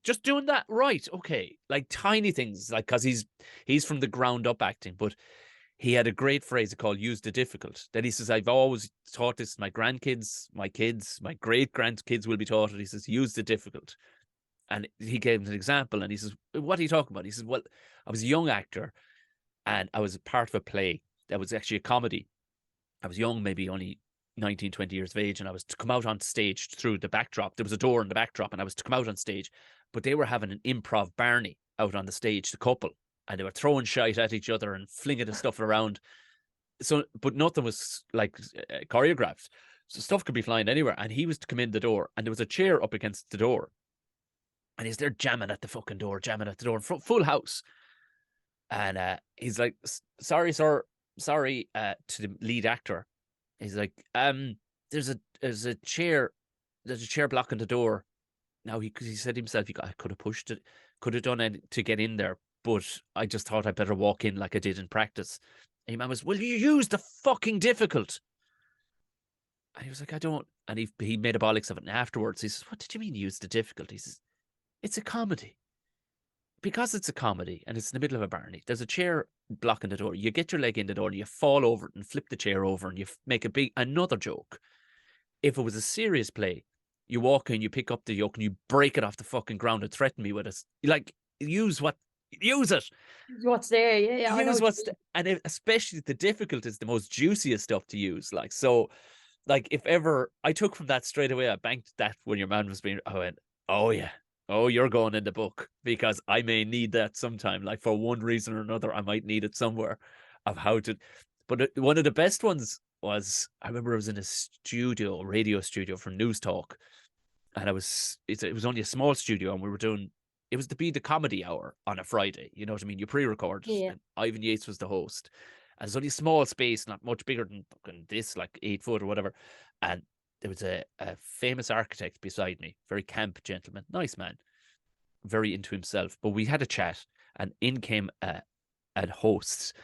just doing that. Right. Okay. Like, tiny things, like, cause he's from the ground up acting, but he had a great phrase called "use the difficult." That he says, I've always taught this to my grandkids, my kids, my great grandkids will be taught it. He says, use the difficult. And he gave an example, and he says, what are you talking about? He says, well, I was a young actor, and I was a part of a play that was actually a comedy. I was young, maybe only 19, 20 years of age, and I was to come out on stage through the backdrop. There was a door in the backdrop, and I was to come out on stage, but they were having an improv Barney out on the stage, the couple, and they were throwing shite at each other and flinging the stuff around. So, but nothing was like choreographed. So stuff could be flying anywhere. And he was to come in the door, and there was a chair up against the door, and he's there jamming at the fucking door, full house. And he's like, sorry, sir, sorry, to the lead actor. He's like, there's a chair blocking the door. Now he said himself, I could have pushed it. Could have done it to get in there, but I just thought I'd better walk in like I did in practice. And your man was, will you use the fucking difficult? And he was like, I don't. And he made a bollocks of it. And afterwards, he says, what did you mean use the difficult? He says, it's a comedy. Because it's a comedy and it's in the middle of a barney, there's a chair blocking the door. You get your leg in the door and you fall over it and flip the chair over and you make another joke. If it was a serious play, you walk in, you pick up the yoke and you break it off the fucking ground and threaten me with it. You like, use it. What's there? Yeah, I know Use what you what's especially the difficult is the most juiciest stuff to use. Like, so, like, if ever I took from that straight away, I banked that when your man was being, I went, oh yeah, oh, you're going in the book because I may need that sometime. Like, for one reason or another, I might need it somewhere of how to. But one of the best ones was, I remember I was in a radio studio for News Talk, and it was only a small studio, and we were doing, it was to be the comedy hour on a Friday. You know what I mean? You pre-record, Yeah. and Ivan Yates was the host. And it's only a small space, not much bigger than this, like 8 foot or whatever. And there was a famous architect beside me, very camp gentleman, nice man, very into himself. But we had a chat, and in came a host.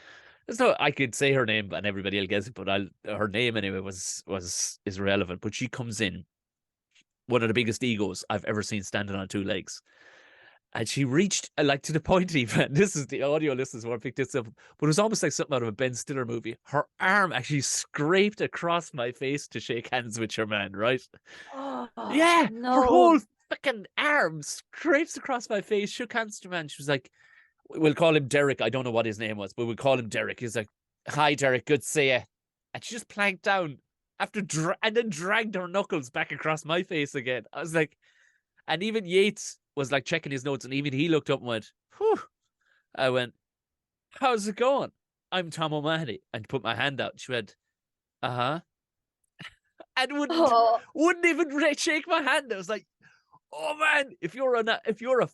So I could say her name, and everybody will guess it, but her name anyway is irrelevant. But she comes in, one of the biggest egos I've ever seen standing on 2 legs. And she reached, like, to the point even, this is the audio listeners who picked this up, but it was almost like something out of a Ben Stiller movie. Her arm actually scraped across my face to shake hands with your man, right? Oh, Yeah, her no. whole fucking arm scrapes across my face, shook hands with your man. She was like, we'll call him Derek. I don't know what his name was, but we'll call him Derek. He's like, hi, Derek, good to see you. And she just planked down after and then dragged her knuckles back across my face again. I was like, and even Yates was like checking his notes, and even he looked up and went, whew. I went, how's it going? I'm Tom O'Mahony. And put my hand out. She went, uh-huh. And wouldn't even shake my hand. I was like, oh man, if you're a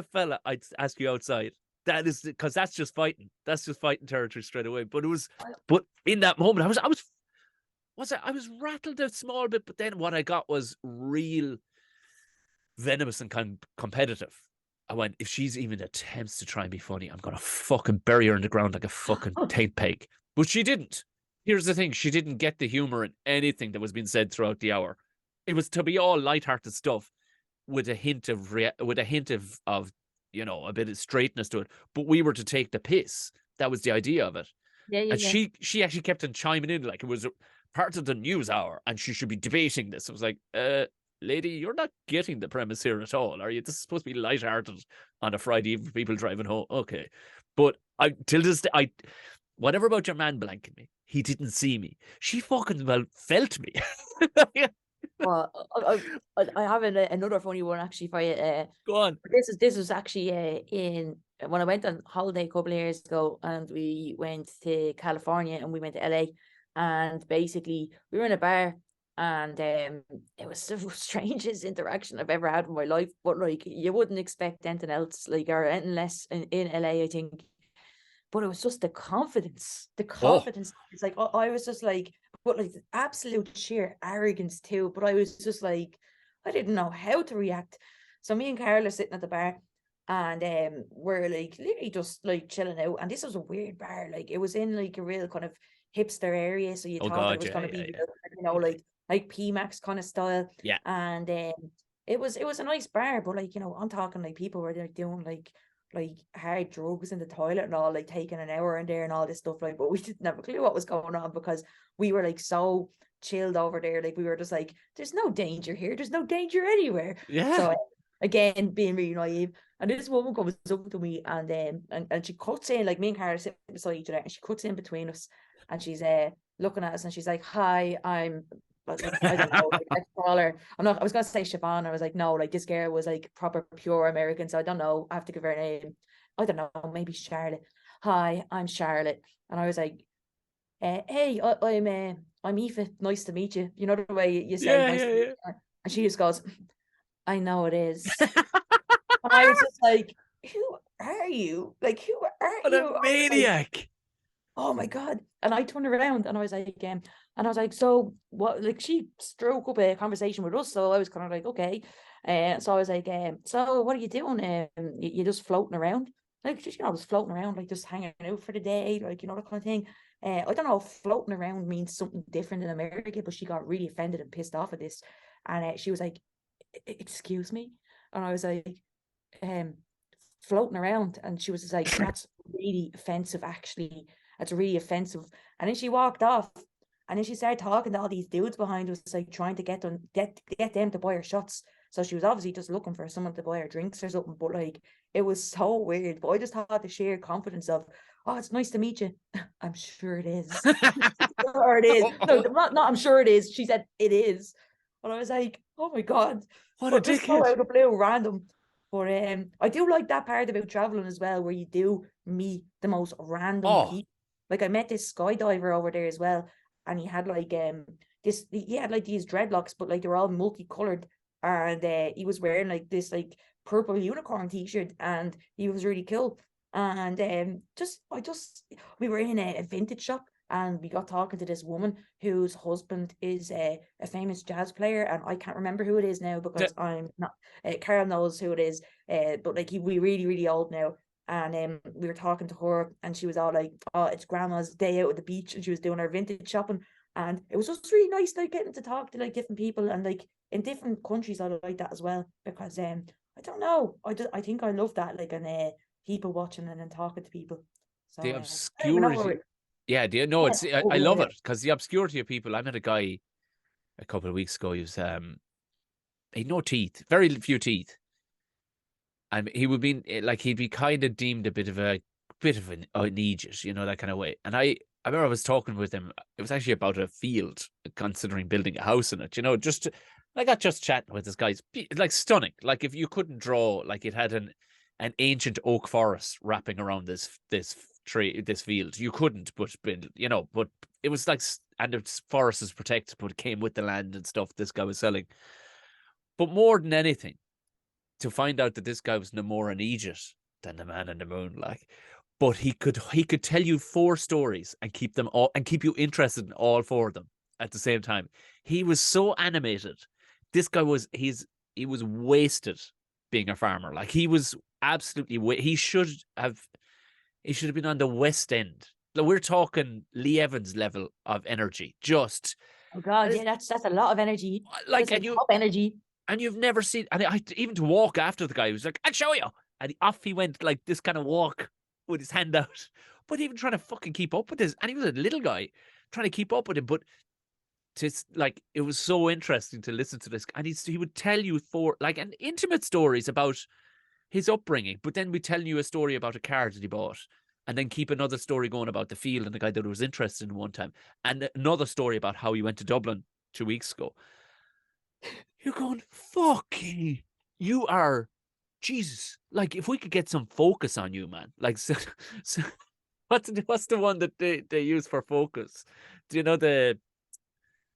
fella, I'd ask you outside. That is because that's just fighting. That's just fighting territory straight away. But but in that moment, I was rattled a small bit, but then what I got was real venomous and competitive. I went, if she's even attempts to try and be funny, I'm gonna fucking bury her in the ground like a fucking tent peg. But she didn't. Here's the thing: she didn't get the humor in anything that was being said throughout the hour. It was to be all lighthearted stuff with a hint of you know, a bit of straightness to it. But we were to take the piss. That was the idea of it. Yeah. And she actually kept on chiming in like it was part of the news hour, and she should be debating this. I was like, lady, you're not getting the premise here at all, are you? This is supposed to be lighthearted on a Friday evening for people driving home. Okay. But till this day, whatever about your man blanking me, he didn't see me. She fucking well felt me. Well, I have another funny one actually for you. Go on. This was actually in when I went on holiday a couple of years ago, and we went to California and we went to LA, and basically we were in a bar, and it was the strangest interaction I've ever had in my life. But like, you wouldn't expect anything else, like, or anything less in LA, I think. But it was just the confidence. It's like I was just like, but like absolute sheer arrogance too. But I was just like, I didn't know how to react. So me and Carla sitting at the bar, and we're like literally just like chilling out. And this was a weird bar. Like, it was in like a real kind of hipster area. So you thought it was going to be, you know, like PMax kind of style. Yeah. And it was a nice bar, but like, you know, I'm talking like people were like doing like hard drugs in the toilet and all, like taking an hour in there and all this stuff, like, but we didn't have a clue what was going on because we were like so chilled over there. Like, we were just like, there's no danger here, there's no danger anywhere. Yeah. So again, being really naive, and this woman comes up to me, and she cuts in, like, me and Cara sitting beside each other, and she cuts in between us, and she's looking at us, and she's like, hi, I'm, but like, I don't know, like, I call her, I was gonna say Siobhan. I was like, no, like, this girl was like proper pure American, so I don't know, I have to give her a name. I don't know, maybe Charlotte. Hi, I'm Charlotte. And I was like, hey, I'm Aoife, nice to meet you. You know the way you say nice to meet you. And she just goes, I know it is. And I was just like, who are you? Like, who are what you? a maniac. Oh my God. And I turned around and I was like, so what, like, she struck up a conversation with us. So I was kind of like, okay. So I was like, so what are you doing? You just floating around? Like, just, just floating around, like just hanging out for the day, like, that kind of thing. I don't know if floating around means something different in America, but she got really offended and pissed off at this. And she was like, excuse me? And I was like, um, floating around. And she was just like, that's really offensive, actually. That's really offensive. And then she walked off. And then she started talking to all these dudes behind us, like trying to get them to buy her shots. So she was obviously just looking for someone to buy her drinks or something. But like, it was so weird. But I just thought the sheer confidence of, oh, it's nice to meet you. I'm sure it is. Sure it is. No, not I'm sure it is. She said it is. And I was like, oh my God. What a But just so dickhead. out of blue, random. But I do like that part about traveling as well, where you do meet the most random Oh, people. Like I met this skydiver over there as well, and he had like he had like these dreadlocks, but like they were all multicolored, and he was wearing like this like purple unicorn t-shirt, and he was really cool. And we were in a vintage shop, and we got talking to this woman whose husband is a famous jazz player, and I can't remember who it is now because I'm not. Carol knows who it is, but like we really really old now. And we were talking to her, and she was all like, "Oh, it's Grandma's day out at the beach," and she was doing her vintage shopping, and it was just really nice, like getting to talk to like different people, and like in different countries, I like that as well because I don't know, I think I love that, like, and people watching and then talking to people. So the I don't even know obscurity. Yeah, no, yeah, I over love there. it because the obscurity of people. I met a guy a couple of weeks ago. He was he had no teeth, very few teeth, and he would be like he'd be kind of deemed a bit of an idiot, that kind of way. And I remember I was talking with him. It was actually about a field, considering building a house in it. I got just chatting with this guy. It's like stunning. Like if you couldn't draw, like it had an ancient oak forest wrapping around this tree, this field. You couldn't, but it was like, and the forest is protected, but it came with the land and stuff this guy was selling. But more than anything, to find out that this guy was no more an idiot than the man in the moon, like. But he could tell you four stories and keep them all and keep you interested in all four of them at the same time. He was so animated. This guy he was wasted being a farmer. Like he was absolutely he should have been on the West End. Like, we're talking Lee Evans level of energy. Just Oh and God, yeah, it's that's a lot of energy. like, That's like top energy. and you've never seen, and even to walk after the guy, he was like, "I'll show you," and off he went, like this kind of walk with his hand out, but even trying to fucking keep up with this, and he was a little guy trying to keep up with him, but just like it was so interesting to listen to this, and he would tell you an intimate stories about his upbringing, but then we tell you a story about a car that he bought, and then keep another story going about the field and the guy that was interested in one time, and another story about how he went to Dublin 2 weeks ago. You're going, fucking, you are Jesus. Like, if we could get some focus on you, man. Like, so what's the one that they use for focus? Do you know the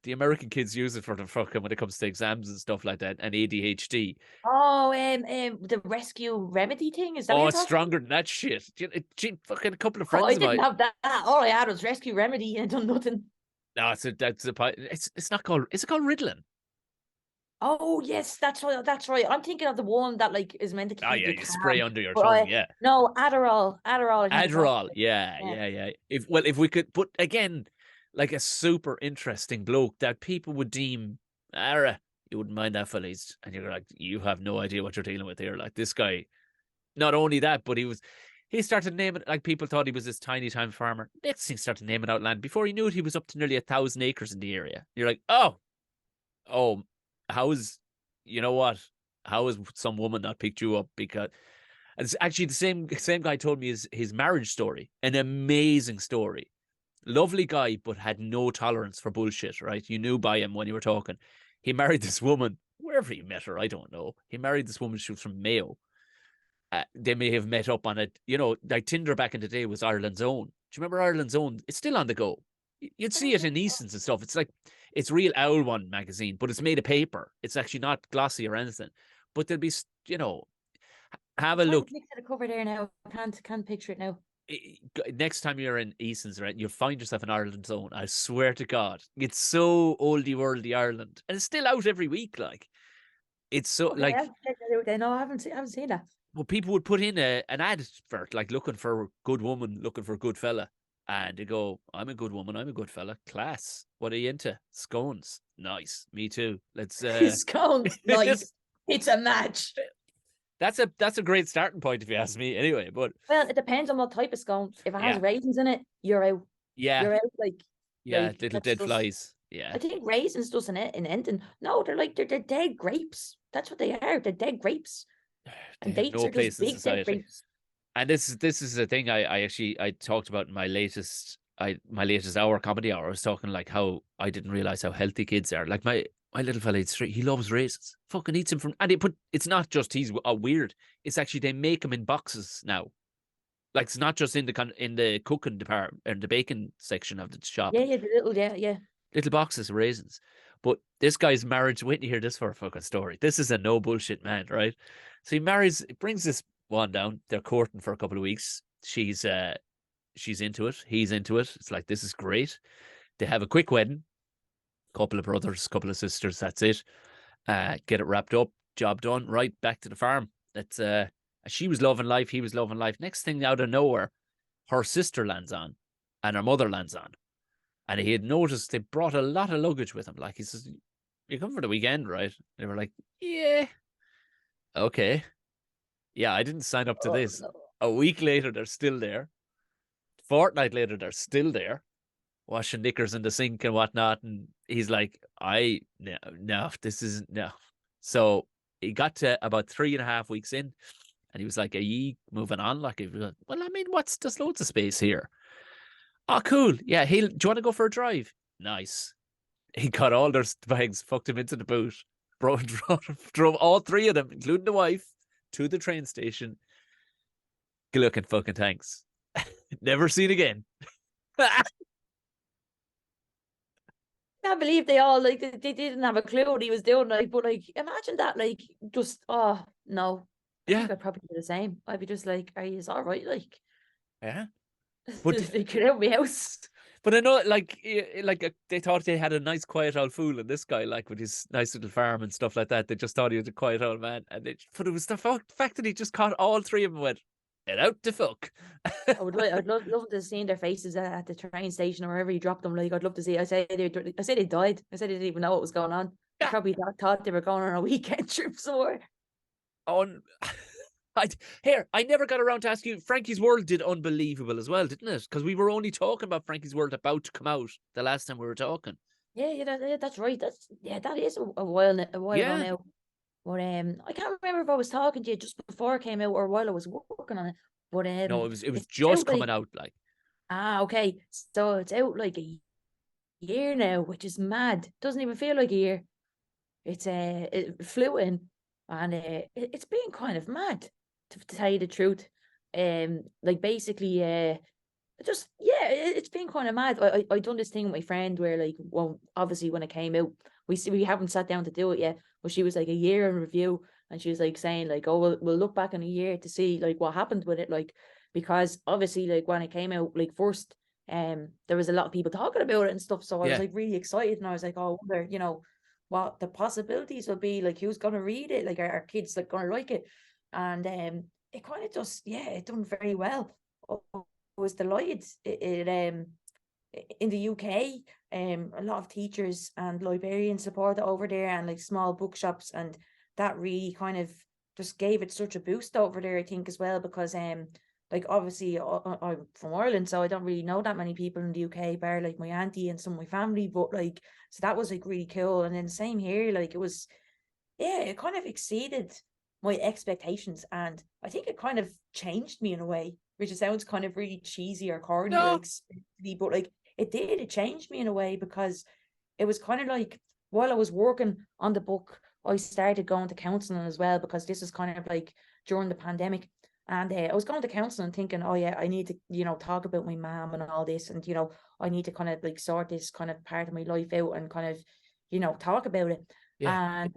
American kids use it for the fucking when it comes to exams and stuff like that and ADHD? Oh, the rescue remedy thing, is that what Oh, you're it's talking stronger than that shit. Fucking a couple of about? Oh, I friends of didn't mine. have that. All I had was rescue remedy and it done nothing. No, it's not called. Is it called Ritalin? Oh yes, that's right. That's right. I'm thinking of the one that like is meant to Oh keep yeah, you you spray calm. under your But tongue. Yeah. no, Adderall. Adderall, I think you're talking Adderall, about. yeah, Yeah. yeah, yeah. If we could, but again, like a super interesting bloke that people would deem, Ara, you wouldn't mind that fella. And you're like, you have no idea what you're dealing with here. Like this guy, not only that, but he started naming, like people thought he was this tiny time farmer. Next thing, he started naming out land. Before he knew it, he was up to nearly 1,000 acres in the area. You're like, oh, how is, you know what? How has some woman not picked you up? Because and it's actually the same guy told me his marriage story, an amazing story. Lovely guy, but had no tolerance for bullshit, right? You knew by him when you were talking. He married this woman, wherever he met her, I don't know. He married this woman, she was from Mayo. They may have met up on it, like Tinder back in the day was Ireland's Own. Do you remember Ireland's Own? It's still on the go. You'd I see don't it in think so. Easton's and stuff. It's real Owl One magazine, but it's made of paper. It's actually not glossy or anything. But there'll be, have I'm a trying to look. picture the cover there now. I can't picture it now. Next time you're in Easton's, right, you'll find yourself in Ireland's Own. I swear to God, it's so oldie worldy Ireland, and it's still out every week. Like, It's so Okay, like, no, I haven't seen that. well, people would put in an advert like looking for a good woman, looking for a good fella, and they go, "I'm a good woman, I'm a good fella, class. What are you into? Scones, nice. Me too. Let's." Scones, nice. It's a match. That's a great starting point if you ask me. Anyway, but Well, it depends on what type of scone. If it has yeah, raisins in it, you're out. yeah, You're out. yeah, Like little that's dead just. flies. Yeah, I think raisins doesn't it in ending. No, they're dead grapes. That's what they are. They're dead grapes. they And have dates no are just place in big dead society. grapes. And this is a thing I actually I talked about in my latest hour comedy hour. I was talking like how I didn't realize how healthy kids are. Like my little fella, he loves raisins. Fucking eats them from, and they put. It's not just he's weird. It's actually they make them in boxes now. Like it's not just in the cooking department and the baking section of the shop. Yeah, yeah, the little, yeah, yeah. Little boxes of raisins. But this guy's marriage, wait to hear this for a fucking story. This is a no bullshit man, right? So he brings this one down. They're courting for a couple of weeks. She's into it. He's into it. It's like, this is great. They have a quick wedding. Couple of brothers, couple of sisters. That's it. Get it wrapped up. Job done. Right back to the farm. That's she was loving life. He was loving life. Next thing out of nowhere, her sister lands on, and her mother lands on. And he had noticed they brought a lot of luggage with him. Like he says, "You come for the weekend, right?" They were like, "Yeah, okay, yeah." I didn't sign up to Oh, this. no. A week later, they're still there. Fortnight later, they're still there, washing knickers in the sink and whatnot. And he's like, no, no, this isn't, no. So he got to about 3.5 weeks in, and he was like, "Are you moving on?" Like, well, I mean, there's loads of space here. Oh, cool. Yeah, do you want to go for a drive? Nice. He got all their bags, fucked him into the boot, drove all three of them, including the wife, to the train station. Good looking fucking thanks. Never seen again. Can't believe they all they didn't have a clue what he was doing. Like, but like, imagine that. Like, just no. I Yeah, think I'd probably do the same. I'd be just like, "Are you all right?" Like, yeah. But just like, get out of my house. but I know, like they thought they had a nice, quiet old fool, and this guy, like with his nice little farm and stuff like that, they just thought he was a quiet old man. But it was the fact that he just caught all three of them and went, "Get out the fuck." I'd love to see their faces at the train station or wherever you dropped them. Like, I'd love to see. I said they died. I said they didn't even know what was going on. They Yeah. probably thought they were going on a weekend trip somewhere. On I never got around to ask you. Frankie's World did unbelievable as well, didn't it? Because we were only talking about Frankie's World about to come out the last time we were talking. Yeah, that's right. That is a while ago Yeah. now. But I can't remember if I was talking to you just before it came out or while I was working on it. But No, it was it's just out like coming out. Like, okay, so it's out like a year now, which is mad. Doesn't even feel like a year. It flew in, and it's been kind of mad to tell you the truth. Like basically, just yeah, it's been kind of mad. I done this thing with my friend where like, well, obviously when it came out, we haven't sat down to do it yet, but she was like a year in review, and she was like saying like, oh, we'll look back in a year to see like what happened with it, like because obviously like when it came out like first, there was a lot of people talking about it and stuff, so I was yeah, like really excited, and I was like, oh, I wonder, what the possibilities will be, like who's gonna read it, like our kids like gonna like it, and it kind of just it done very well. Was delighted. In the UK, a lot of teachers and librarians support it over there, and like small bookshops, and that really kind of just gave it such a boost over there, I think, as well, because like obviously I'm from Ireland, so I don't really know that many people in the UK, bar like my auntie and some of my family, but like so that was like really cool. And then same here, like it was it kind of exceeded my expectations, and I think it kind of changed me in a way, which it sounds kind of really cheesy or corny, no, like, but like it changed me in a way, because it was kind of like while I was working on the book, I started going to counseling as well, because this is kind of like during the pandemic. And I was going to counseling thinking, oh yeah, I need to, talk about my mom and all this. And, I need to kind of like sort this kind of part of my life out and kind of, talk about it. yeah,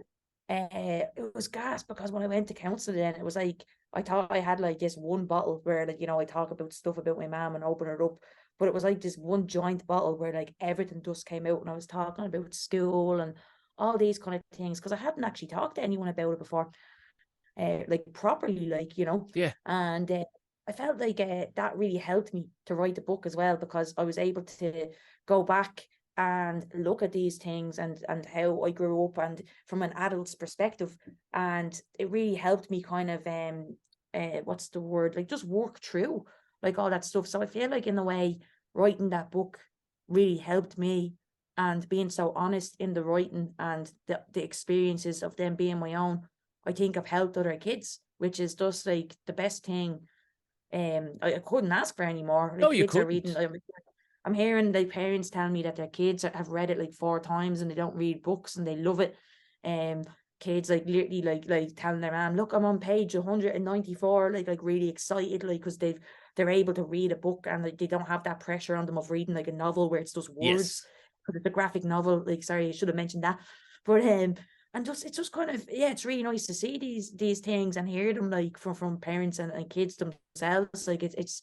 And it was gas, because when I went to counseling, then it was like I thought I had like this one bottle where like I talk about stuff about my mom and open it up, but it was like this one joint bottle where like everything just came out, and I was talking about school and all these kind of things, because I hadn't actually talked to anyone about it before, like properly, like, you know. Yeah. And I felt like that really helped me to write the book as well, because I was able to go back and look at these things and how I grew up and from an adult's perspective. And it really helped me kind of what's the word, like just work through like all that stuff. So I feel like in a way writing that book really helped me, and being so honest in the writing and the experiences of them being my own, I think I've helped other kids, which is just like the best thing. I couldn't ask for any more. No, Like you kids are reading. couldn't. I'm hearing like parents tell me that their kids have read it like 4 times and they don't read books and they love it. Um, Kids like literally like telling their mom, "Look, I'm on page 194," like really excited, like because they're able to read a book, and like they don't have that pressure on them of reading like a novel where it's just words, Yes. because it's a graphic novel. Like, sorry, I should have mentioned that. But and just it's just kind of, yeah, it's really nice to see these things and hear them like from parents and kids themselves. Like it's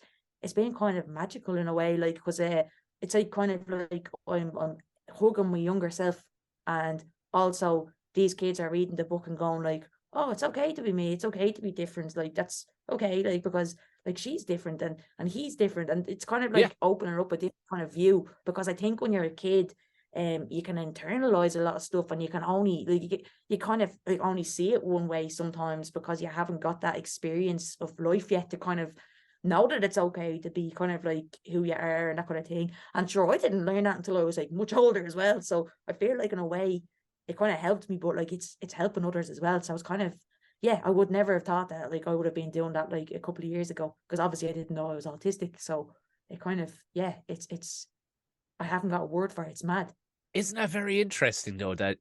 been kind of magical in a way, like because it's like kind of like I'm hugging my younger self, and also these kids are reading the book and going like, oh, it's okay to be me, it's okay to be different, like that's okay, like because like she's different and he's different, and it's kind of Yeah. like opening up a different kind of view, because I think when you're a kid, you can internalize a lot of stuff, and you can only like you kind of like only see it one way sometimes, because you haven't got that experience of life yet to kind of know that it's okay to be kind of like who you are and that kind of thing. And sure, I didn't learn that until I was like much older as well. So I feel like in a way it kind of helped me, but like it's helping others as well. So I was kind of, yeah, I would never have thought that like I would have been doing that like a couple of years ago, because obviously I didn't know I was autistic. So it kind of, yeah, it's I haven't got a word for it. It's mad. Isn't that very interesting though, that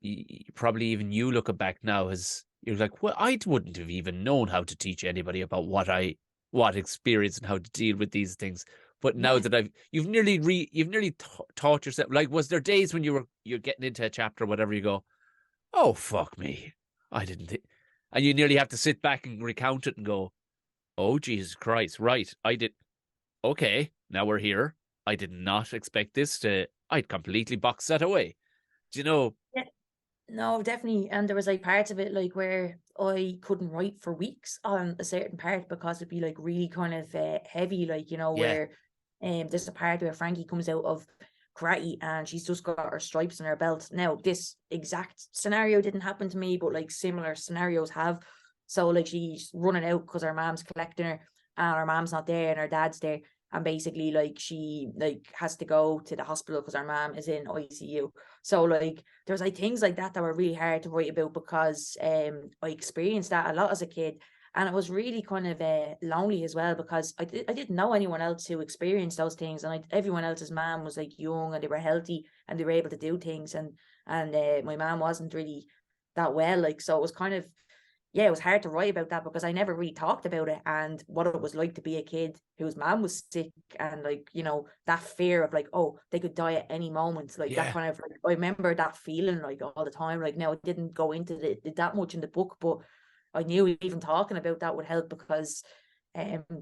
probably even you looking back now as you're like, well, I wouldn't have even known how to teach anybody about what experience and how to deal with these things. But now Yeah. that you've nearly taught yourself. Like, was there days when you're getting into a chapter or whatever, you go, oh fuck me, I didn't think, and you nearly have to sit back and recount it and go, oh Jesus Christ, right, I did. Okay, now we're here. I did not expect this to. I'd completely boxed that away. Do you know? Yeah. No, definitely. And there was like parts of it like where I couldn't write for weeks on a certain part, because it'd be like really kind of heavy, like, you know, Yeah, where there's a part where Frankie comes out of karate and she's just got her stripes on her belt. Now, this exact scenario didn't happen to me, but like similar scenarios have. So like she's running out because her mom's collecting her, and her mom's not there and her dad's there. And basically like she like has to go to the hospital because her mom is in ICU. So like there's like things like that that were really hard to write about, because I experienced that a lot as a kid, and it was really kind of lonely as well, because I didn't know anyone else who experienced those things, and everyone else's mom was like young and they were healthy and they were able to do things, and my mom wasn't really that well, like, so it was kind of, yeah, it was hard to write about that because I never really talked about it and what it was like to be a kid whose mom was sick, and like, you know, that fear of like, oh, they could die at any moment, like that yeah. kind of like, I remember that feeling like all the time. Like, now I didn't go into that much in the book, but I knew even talking about that would help, because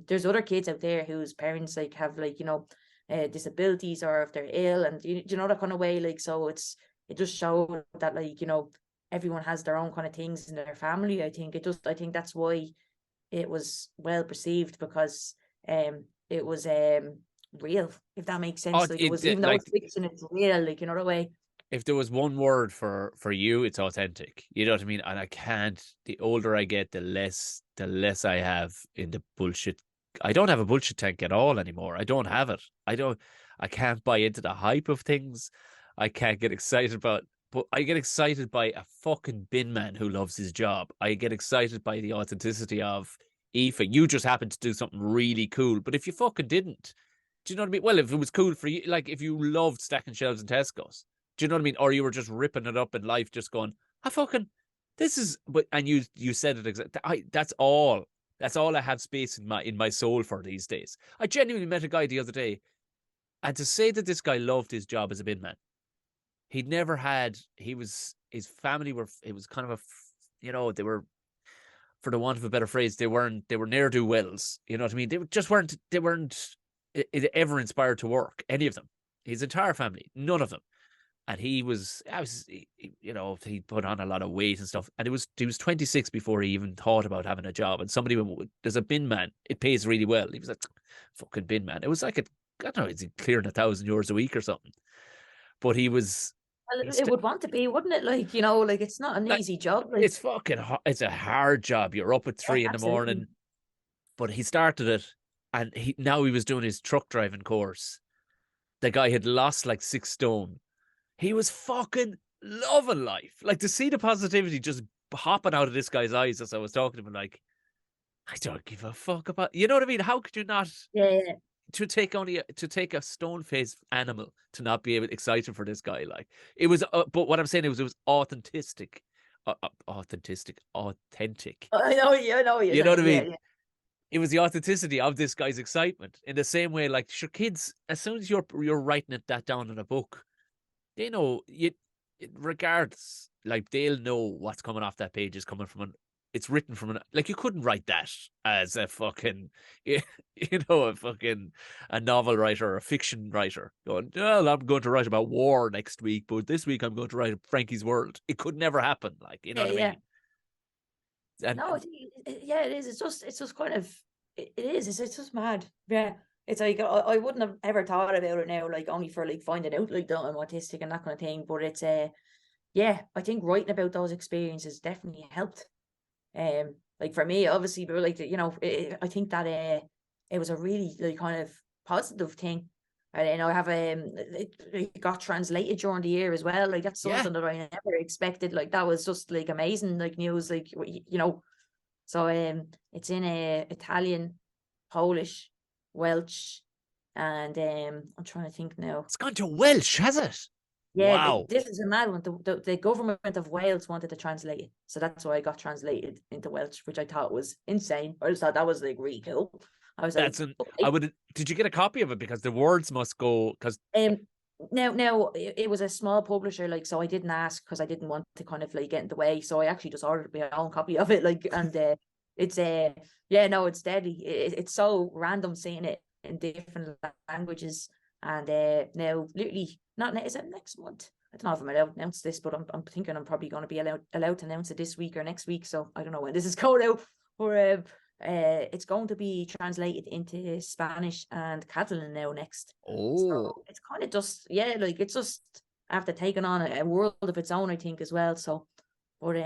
there's other kids out there whose parents like have like, you know, disabilities, or if they're ill, and you know, that kind of way, like, so it just showed that, like, you know, everyone has their own kind of things in their family. I think that's why it was well perceived, because it was real, if that makes Oh, sense. Like, it was, even though like, it's fiction, it's real, like, you know, the way. if there was one word for you, it's authentic. You know what I mean? And I can't. The older I get, the less I have in the bullshit. I don't have a bullshit tank at all anymore. I don't have it. I don't. I can't buy into the hype of things. I can't get excited about. But I get excited by a fucking bin man who loves his job. I get excited by the authenticity of Aoife. You just happened to do something really cool. But if you fucking didn't, do you know what I mean? Well, if it was cool for you, like if you loved stacking shelves in Tesco's, do you know what I mean? Or you were just ripping it up in life, just going, I fucking, this is, but, and you said it exactly. That's all. That's all I have space in my soul for these days. I genuinely met a guy the other day, and to say that this guy loved his job as a bin man, he'd never had. His family were. It was kind of a, they were, for the want of a better phrase, they were ne'er do wells. You know what I mean? They weren't ever inspired to work. Any of them. His entire family, none of them. And he was, he put on a lot of weight and stuff. And he was 26 before he even thought about having a job. And somebody went, there's a bin man. It pays really well. He was like, fucking bin man. It was like, I don't know, he's clearing €1,000 a week or something. But he was, Well, he's it would want to be, wouldn't it? Like, like it's not an like, easy job. Like, it's fucking, it's a hard job. You're up at yeah, 3 in the absolutely. morning. But he started it, and now he was doing his truck driving course. The guy had lost like 6 stone. He was fucking loving life. Like, to see the positivity just hopping out of this guy's eyes as I was talking to him, like, I don't give a fuck about, you know what I mean? How could you not, Yeah, yeah. to take a stone faced animal, to not be able excited for this guy? Like, it was, but what I'm saying is, it was authentic, authentic. I know what you're You know what I saying. Yeah, mean? yeah. It was the authenticity of this guy's excitement. In the same way, like, sure, kids, as soon as you're writing that down in a book, they know you, regardless, like, they'll know what's coming off that page is coming from it's written from like, you couldn't write that as a fucking, a novel writer or a fiction writer going, well, I'm going to write about war next week, but this week I'm going to write Frankie's World. It could never happen. Like, you know Yeah, what I yeah. mean? And No, yeah, it is. It's just kind of, it is. It's just mad. Yeah. It's like, I wouldn't have ever thought about it now, like only for like finding out like that I'm autistic and that kind of thing. But it's, yeah, I think writing about those experiences definitely helped. Like for me, obviously, but like, I think that it was a really like kind of positive thing. And I have it got translated during the year as well. Like that's yeah, something that I never expected. Like that was just like amazing, like news, like So it's in Italian, Polish, Welsh, and I'm trying to think now. it's gone to Welsh, has it? Yeah, Wow. this is a mad one. The government of Wales wanted to translate it, so that's why I got translated into Welsh, which I thought was insane. I just thought that was like really cool. I was like, I okay. would. Did you get a copy of it? Because the words must go. Because Um, now it was a small publisher, like, so I didn't ask because I didn't want to kind of like get in the way. So I actually just ordered my own copy of it, like, and it's yeah, no, it's deadly. It's so random seeing it in different languages, and now literally not is it next month? I don't know if I'm allowed to announce this, but I'm thinking I'm probably going to be allowed to announce it this week or next week. So I don't know when this is going out, but it's going to be translated into Spanish and Catalan now next. oh, So it's kind of just, yeah, like it's just after taking on a world of its own, I think, as well. So, but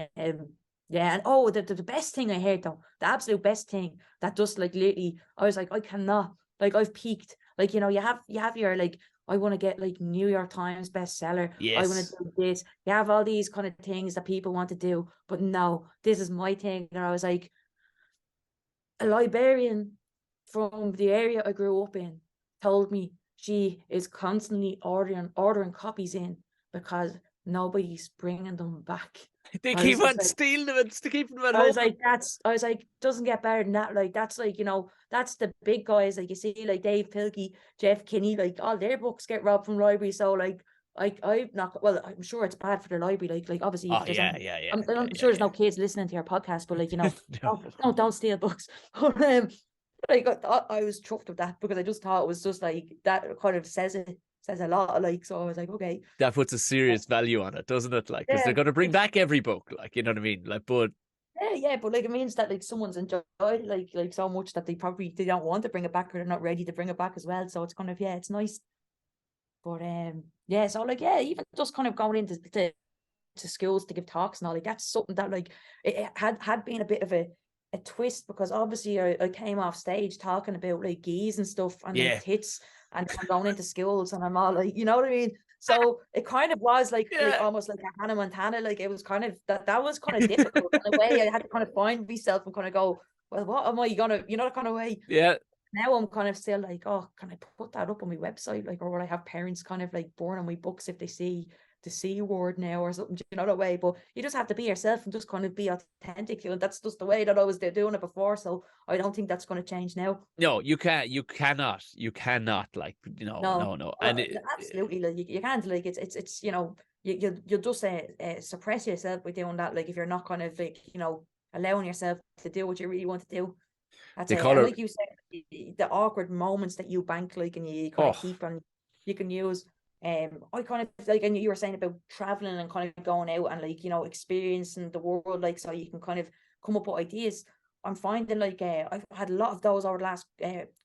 yeah, and oh, the best thing I heard though, the absolute best thing that just like literally, I was like, I cannot, like, I've peaked. Like, you have your like, I want to get like New York Times bestseller. I want yes. to do this. You have all these kind of things that people want to do, but no, this is my thing. And I was like, a librarian from the area I grew up in told me she is constantly ordering copies in because nobody's bringing them back. They I was keep just on like, stealing them and to keep them at I was home. like, doesn't get better than that. Like, that's like, that's the big guys. Like, you see, like Dave Pilkey, Jeff Kinney, like all their books get robbed from libraries. So, like, I'm not, well, I'm sure it's bad for the library. Like obviously, Oh if there's yeah, any, yeah, yeah, yeah, I'm yeah, sure there's no kids listening to your podcast, but like, yeah. No. don't steal books. But I was chuffed with that because I just thought it was just like that kind of says a lot. Like, so I was like, okay, That puts a serious value on it, doesn't it? Like, because they're yeah, going to bring like, back every book. Like, you know what I mean? Like, but yeah, but like it means that like someone's enjoyed it, like so much that they don't want to bring it back or they're not ready to bring it back as well. So it's kind of, yeah, it's nice. But yeah, so like, yeah, even just kind of going into to schools to give talks and all, like that's something that like it had been a bit of a twist because obviously I came off stage talking about like geese and stuff and like yeah, tits and I'm going into schools and I'm all like, you know what I mean? So it kind of was like yeah. almost like a Hannah Montana. Like it was kind of that was kind of difficult in a way. I had to kind of find myself and kind of go, well, what am I gonna, that kind of way. Yeah, Now I'm kind of still like, oh, can I put that up on my website? Like, or will I have parents kind of like burn on my books if they see the C word now or something, that way? But you just have to be yourself and just kind of be authentic. And that's just the way that I was doing it before. So I don't think that's going to change now. no, you can't. You cannot. Like, No, no, no. And absolutely. Like you can't, like, it's, you'll just suppress yourself by doing that. Like if you're not kind of like, allowing yourself to do what you really want to do. That's they it. call And her. like you said, the awkward moments that you bank, like, and you kind of Oh, keep and you can use. I kind of like, and you were saying about traveling and kind of going out and like, experiencing the world, like, so you can kind of come up with ideas. I'm finding like I've had a lot of those over the last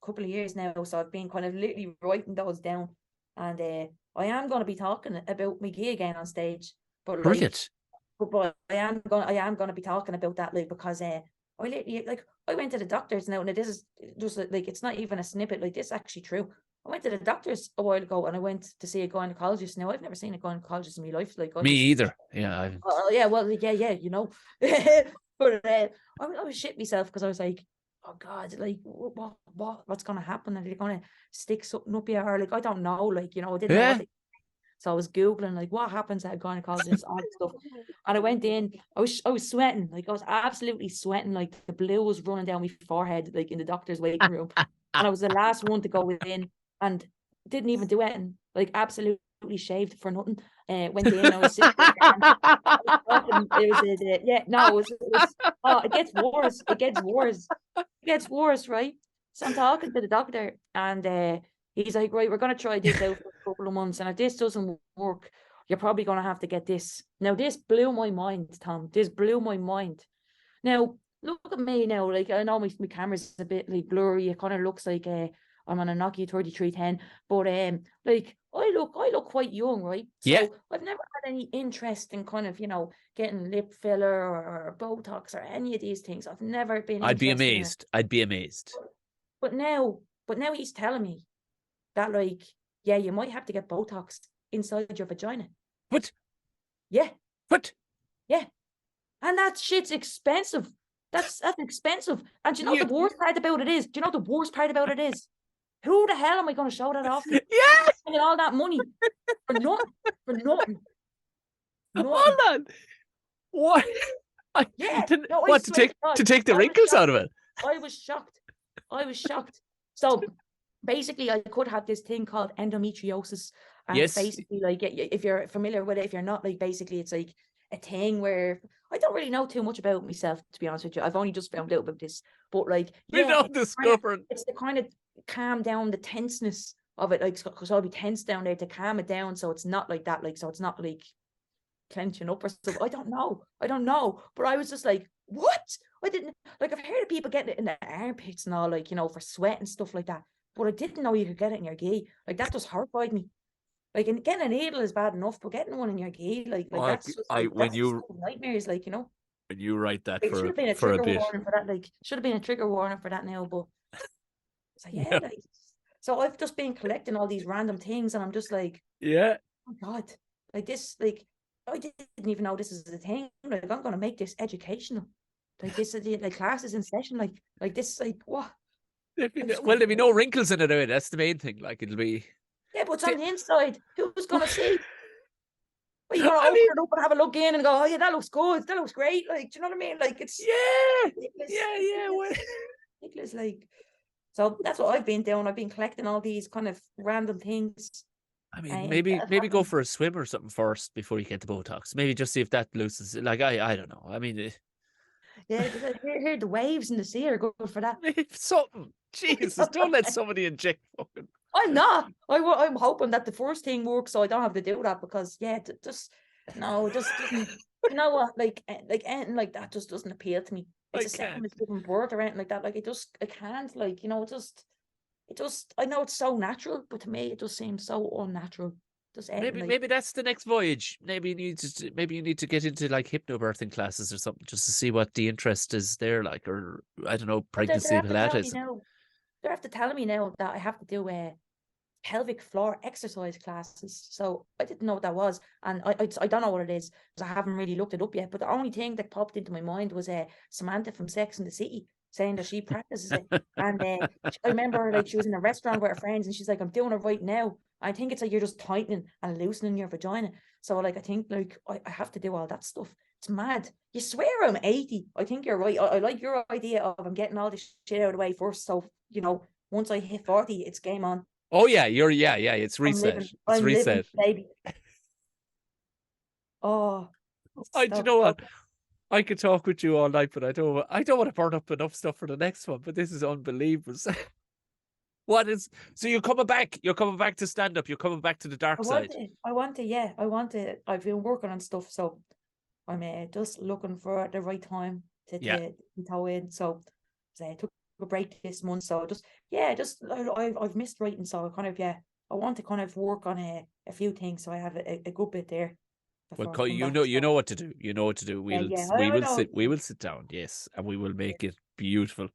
couple of years now, so I've been kind of literally writing those down, and I am going to be talking about my gig again on stage, but like, Brilliant. but I am going to be talking about that, like, because I literally, like, I went to the doctors now, and this is just like, it's not even a snippet, like, this is actually true. I went to the doctors a while ago, and I went to see a gynecologist. Now, I've never seen a gynecologist in my life. Like, Me either. Yeah. oh yeah, well, yeah, but I was shit myself because I was like, oh God, like, what's gonna happen? Are they gonna stick something up here? Or like, I don't know, like, I didn't know what Yeah. so I was Googling, like, what happens at a gynecologist, all that stuff. And I went in, I was sweating, like, I was absolutely sweating, like, the blue was running down my forehead, like, in the doctor's waiting room. And I was the last one to go in and didn't even do anything, like, absolutely shaved for nothing. Went in, I was sitting there, and it gets worse. It gets worse, right? So I'm talking to the doctor, and he's like, right, we're going to try this out for a couple of months. And if this doesn't work, you're probably going to have to get this. Now, this blew my mind, Tom. This blew my mind. Now, look at me now. Like, I know my camera's a bit like blurry. It kind of looks like I'm on a Nokia 3310. But like, I look quite young, right? So Yeah. I've never had any interest in kind of, getting lip filler or Botox or any of these things. I've never been I'd be interested in it. amazed. I'd be amazed. But now he's telling me that, like, yeah, you might have to get Botox inside your vagina. What? Yeah. What? Yeah. And that shit's expensive. That's expensive. And do you know the worst part about it is? Who the hell am I going to show that off to? Yeah. And all that money for nothing. For nothing. Hold on. What? Yeah. What, to take the wrinkles out of it? I was shocked. So basically, I could have this thing called endometriosis. And Yes. it's basically like, if you're familiar with it, if you're not, like, basically it's like a thing where I don't really know too much about myself, to be honest with you. I've only just found out about this. But like, yeah, it's to kind of calm down the tenseness of it, like, because I'll be tense down there to calm it down, so it's not like that, like, so it's not like clenching up or stuff. I don't know. But I was just like, what? I didn't, like, I've heard of people getting it in the armpits and all, like, for sweat and stuff like that. But I didn't know you could get it in your gi. Like, that just horrified me. Like, and getting a needle is bad enough, but getting one in your gi, like that's just nightmares, like, When you write that like, for should have been a for a trigger bit. warning for that. Like, should have been a trigger warning for that now, but so yeah, Yeah. like, so I've just been collecting all these random things, and I'm just like, Yeah. oh God, like this, like, I didn't even know this is a thing. Like, I'm gonna make this educational. Like, this is like classes in session, like this, like, what? Well, there'll be no wrinkles in it. That's the main thing. Like, it'll be. Yeah, but it's on the inside. Who's gonna see? Well, you're gonna open it up and have a look in and go, oh yeah, that looks good. That looks great. Like, do you know what I mean? Like, it's ridiculous. Like, so that's what I've been doing. I've been collecting all these kind of random things. I mean, maybe go for a swim or something first before you get the Botox. Maybe just see if that loosens it. Like, I don't know. I mean, yeah, hear the waves in the sea are good for that. Something. Jesus, don't let somebody inject fucking. I'm not. I'm hoping that the first thing works, so I don't have to do that, because just doesn't. You know what? Like anything like that just doesn't appeal to me. It's the same as giving birth or anything like that. Like, I can't. Like, it just. I know it's so natural, but to me, it just seems so unnatural. Maybe that's the next voyage. Maybe you need to get into like hypnobirthing classes or something, just to see what the interest is there, like, or I don't know, pregnancy Pilates. They're after telling me now that I have to do pelvic floor exercise classes. So I didn't know what that was, and I don't know what it is, because I haven't really looked it up yet. But the only thing that popped into my mind was Samantha from Sex and the City saying that she practices it. And I remember, like, she was in a restaurant with her friends, and she's like, I'm doing it right now. I think it's like you're just tightening and loosening your vagina. So, like, I think, like, I have to do all that stuff. It's mad. You swear I'm 80. I think you're right. I like your idea of I'm getting all this shit out of the way first. So, once I hit 40, it's game on. Oh yeah, it's reset. I'm living, baby. Oh, do you know what? I could talk with you all night, but I don't want to burn up enough stuff for the next one. But this is unbelievable. What is, so you're coming back? You're coming back to stand up. You're coming back to the dark side. Yeah, I want to. I've been working on stuff, so I'm just looking for the right time Yeah. to toe in. So I took a break this month, so I've missed writing, so I kind of I want to kind of work on a few things, so I have a good bit there Well, before I come back. you So know what to do. You know what to do. yeah, We I will know. sit. We will sit down. Yes, and we will make it beautiful.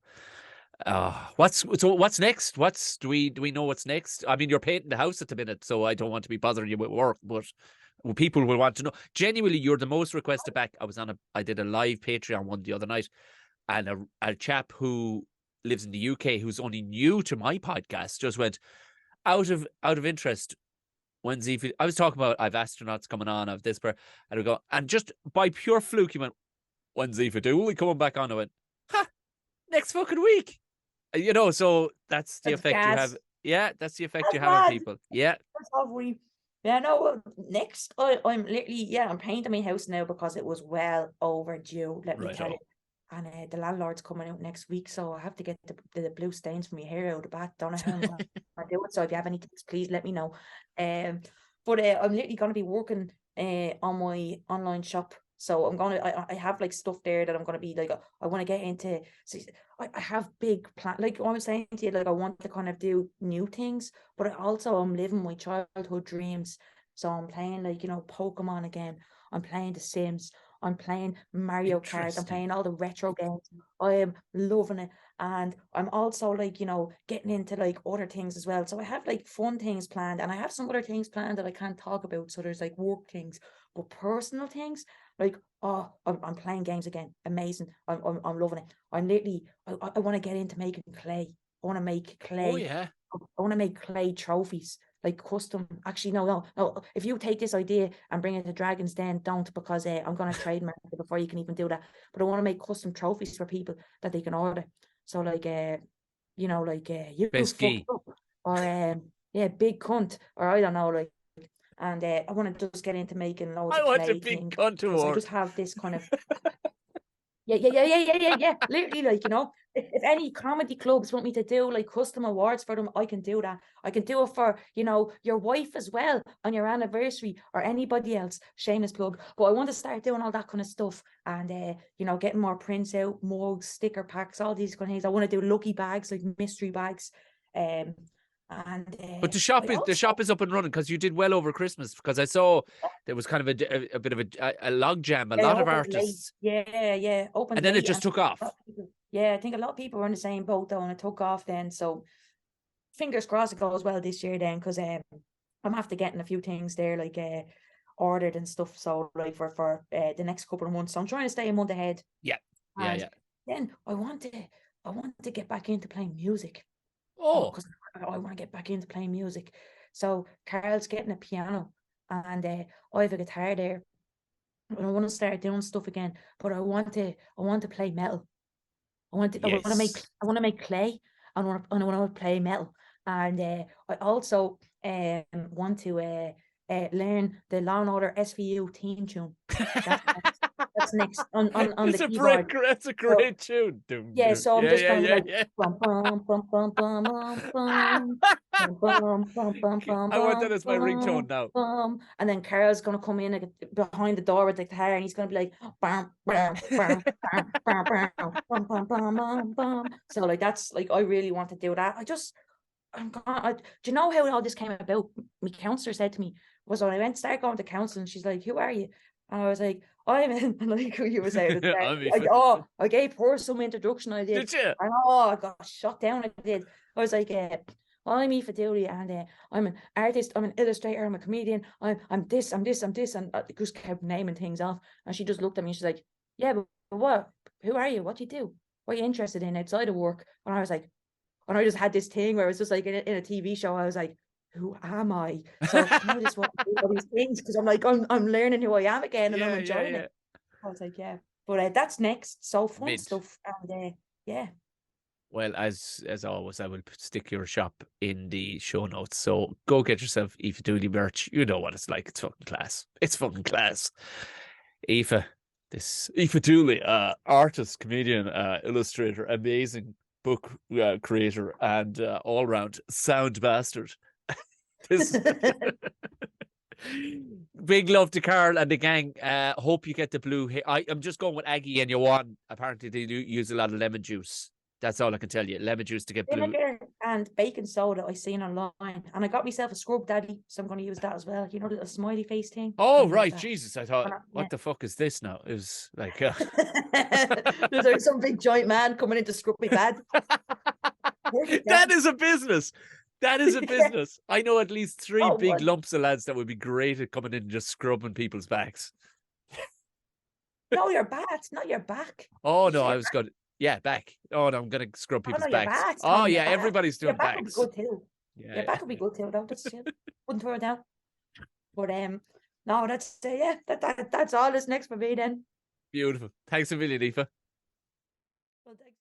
What's next? Do we know what's next? I mean, you're painting the house at the minute, so I don't want to be bothering you with work, but people will want to know. Genuinely, you're the most requested back. I did a live Patreon one the other night, and a chap who lives in the UK who's only new to my podcast just went out of interest. When's Aoife? I was talking about I've astronauts coming on, I've this, and I go, and just by pure fluke, he went, when's Aoife Dooley coming back on? I went, ha, next fucking week. So that's the That's effect you have. gas. Yeah, that's the effect you That's have on mad. people. Yeah. That's lovely. Yeah, no, next I'm literally, I'm painting my house now because it was well overdue, let me Right. tell you. Oh, And the landlord's coming out next week, so I have to get the blue stains from my hair out of the bath. Don't know how I'm going to do it. So if you have any tips, please let me know. But I'm literally going to be working on my online shop. So I have like stuff there that I'm going to be like, I want to get into. So I have big plans. Like I was saying to you, like I want to kind of do new things, but I'm living my childhood dreams. So I'm playing like, Pokemon again. I'm playing The Sims. I'm playing Mario Kart. I'm interesting. playing all the retro games. I am loving it. And I'm also like, getting into like other things as well. So I have like fun things planned, and I have some other things planned that I can't talk about. So there's like work things, but personal things, like, oh, I'm playing games again. Amazing. I'm loving it. I want to get into making clay. I want to make Oh clay. yeah. I want to make clay trophies, like custom. Actually, no. If you take this idea and bring it to Dragon's Den, don't, because I'm going to trademark it before you can even do that. But I want to make custom trophies for people that they can order. So like, you Best fucked key. up, or big cunt, or I don't know, like. And I want to just get into making loads I of want a clay big things, cunt because I award. just have this kind of yeah. Literally, like, if any comedy clubs want me to do like custom awards for them, I can do that. I can do it for, your wife as well on your anniversary, or anybody else. Shameless plug. But I want to start doing all that kind of stuff, and getting more prints out, mugs, sticker packs, all these kind of things. I want to do lucky bags, like mystery bags. Um and But I the also shop is up and running because you did well over Christmas. Because I saw there was kind of a bit of a log jam, a lot of opened late. artists, Yeah, and opened then it late, just and took a off. lot of people, yeah, I think a lot of people were in the same boat though, and it took off then. So fingers crossed it goes well this year then, because I'm after getting a few things there, like ordered and stuff. So like for the next couple of months, so I'm trying to stay a month ahead. Yeah, yeah, And yeah. then I want to get back into playing music. Oh, Oh, because I want to get back into playing music. So Carl's getting a piano, and I have a guitar there, and I want to start doing stuff again. But I want to play metal. yes. I want to make clay, and I want to play metal. And I also want to learn the Law and Order SVU theme tune. That's next. That's next on the keyboard. That's a So great tune. Doom, yeah, doom. so I'm Yeah, just yeah, going to be yeah, like yeah. bum bum bum bum bum bum bum bum bum bum bum I want bum that as my bum ringtone now. bum, and then Carl's gonna come in like, behind the door with the guitar, and he's gonna be like bum bum bum bum bum bum bum bum bum bum. So like that's like, I really want to do that. Do you know how all this came about? My counselor said to me, was when I started going to counseling, she's like, "Who are you?" And I was like, "I'm in," like who you were saying at the start. I'm even. I gave her some introduction. I did, Did you? and I got shot down. I did. I was like, "I'm Aoife Dooley, and I'm an artist. I'm an illustrator. I'm a comedian. I'm this. I'm this. I'm this." And I just kept naming things off. And she just looked at me, and she's like, "Yeah, but what? Who are you? What do you do? What are you interested in outside of work?" And I was like, and I just had this thing where it was just like in a TV show. I was like, who am I? So I just want to do all these things, because I'm learning who I am again, and I'm Yeah, yeah, enjoying yeah. it. I was like, yeah. But that's next. So fun Mint. stuff. And yeah. Well, as always, I will stick your shop in the show notes. So go get yourself Aoife Dooley merch. You know what it's like. It's fucking class. It's fucking class. Aoife, this Aoife Dooley, artist, comedian, illustrator, amazing. book creator and all round sound bastard. This big love to Carl and the gang. Hope you get the blue. I'm just going with Aggie and Yohan. Apparently, they do use a lot of lemon juice. That's all I can tell you. Lemon juice to get blue. Vinegar and baking soda I seen online, and I got myself a scrub daddy, so I'm going to use that as well. You know, the little smiley face thing. Oh right, Jesus! I thought, what the fuck is this now? It was like, there's like some big giant man coming in to scrub me bad. That is a business. That is a business. I know at least 3 big lumps of lads that would be great at coming in and just scrubbing people's backs. No, your back, not your back. Oh no, I was good. Yeah, back. Oh no, I'm gonna scrub people's backs. Oh yeah, everybody's doing backs. Your back would be good too. Yeah, your back would be good too, though. That's wouldn't throw it down. But no, that's that's all. This next for me then. Beautiful. Thanks a million, Aoife. Well, thanks.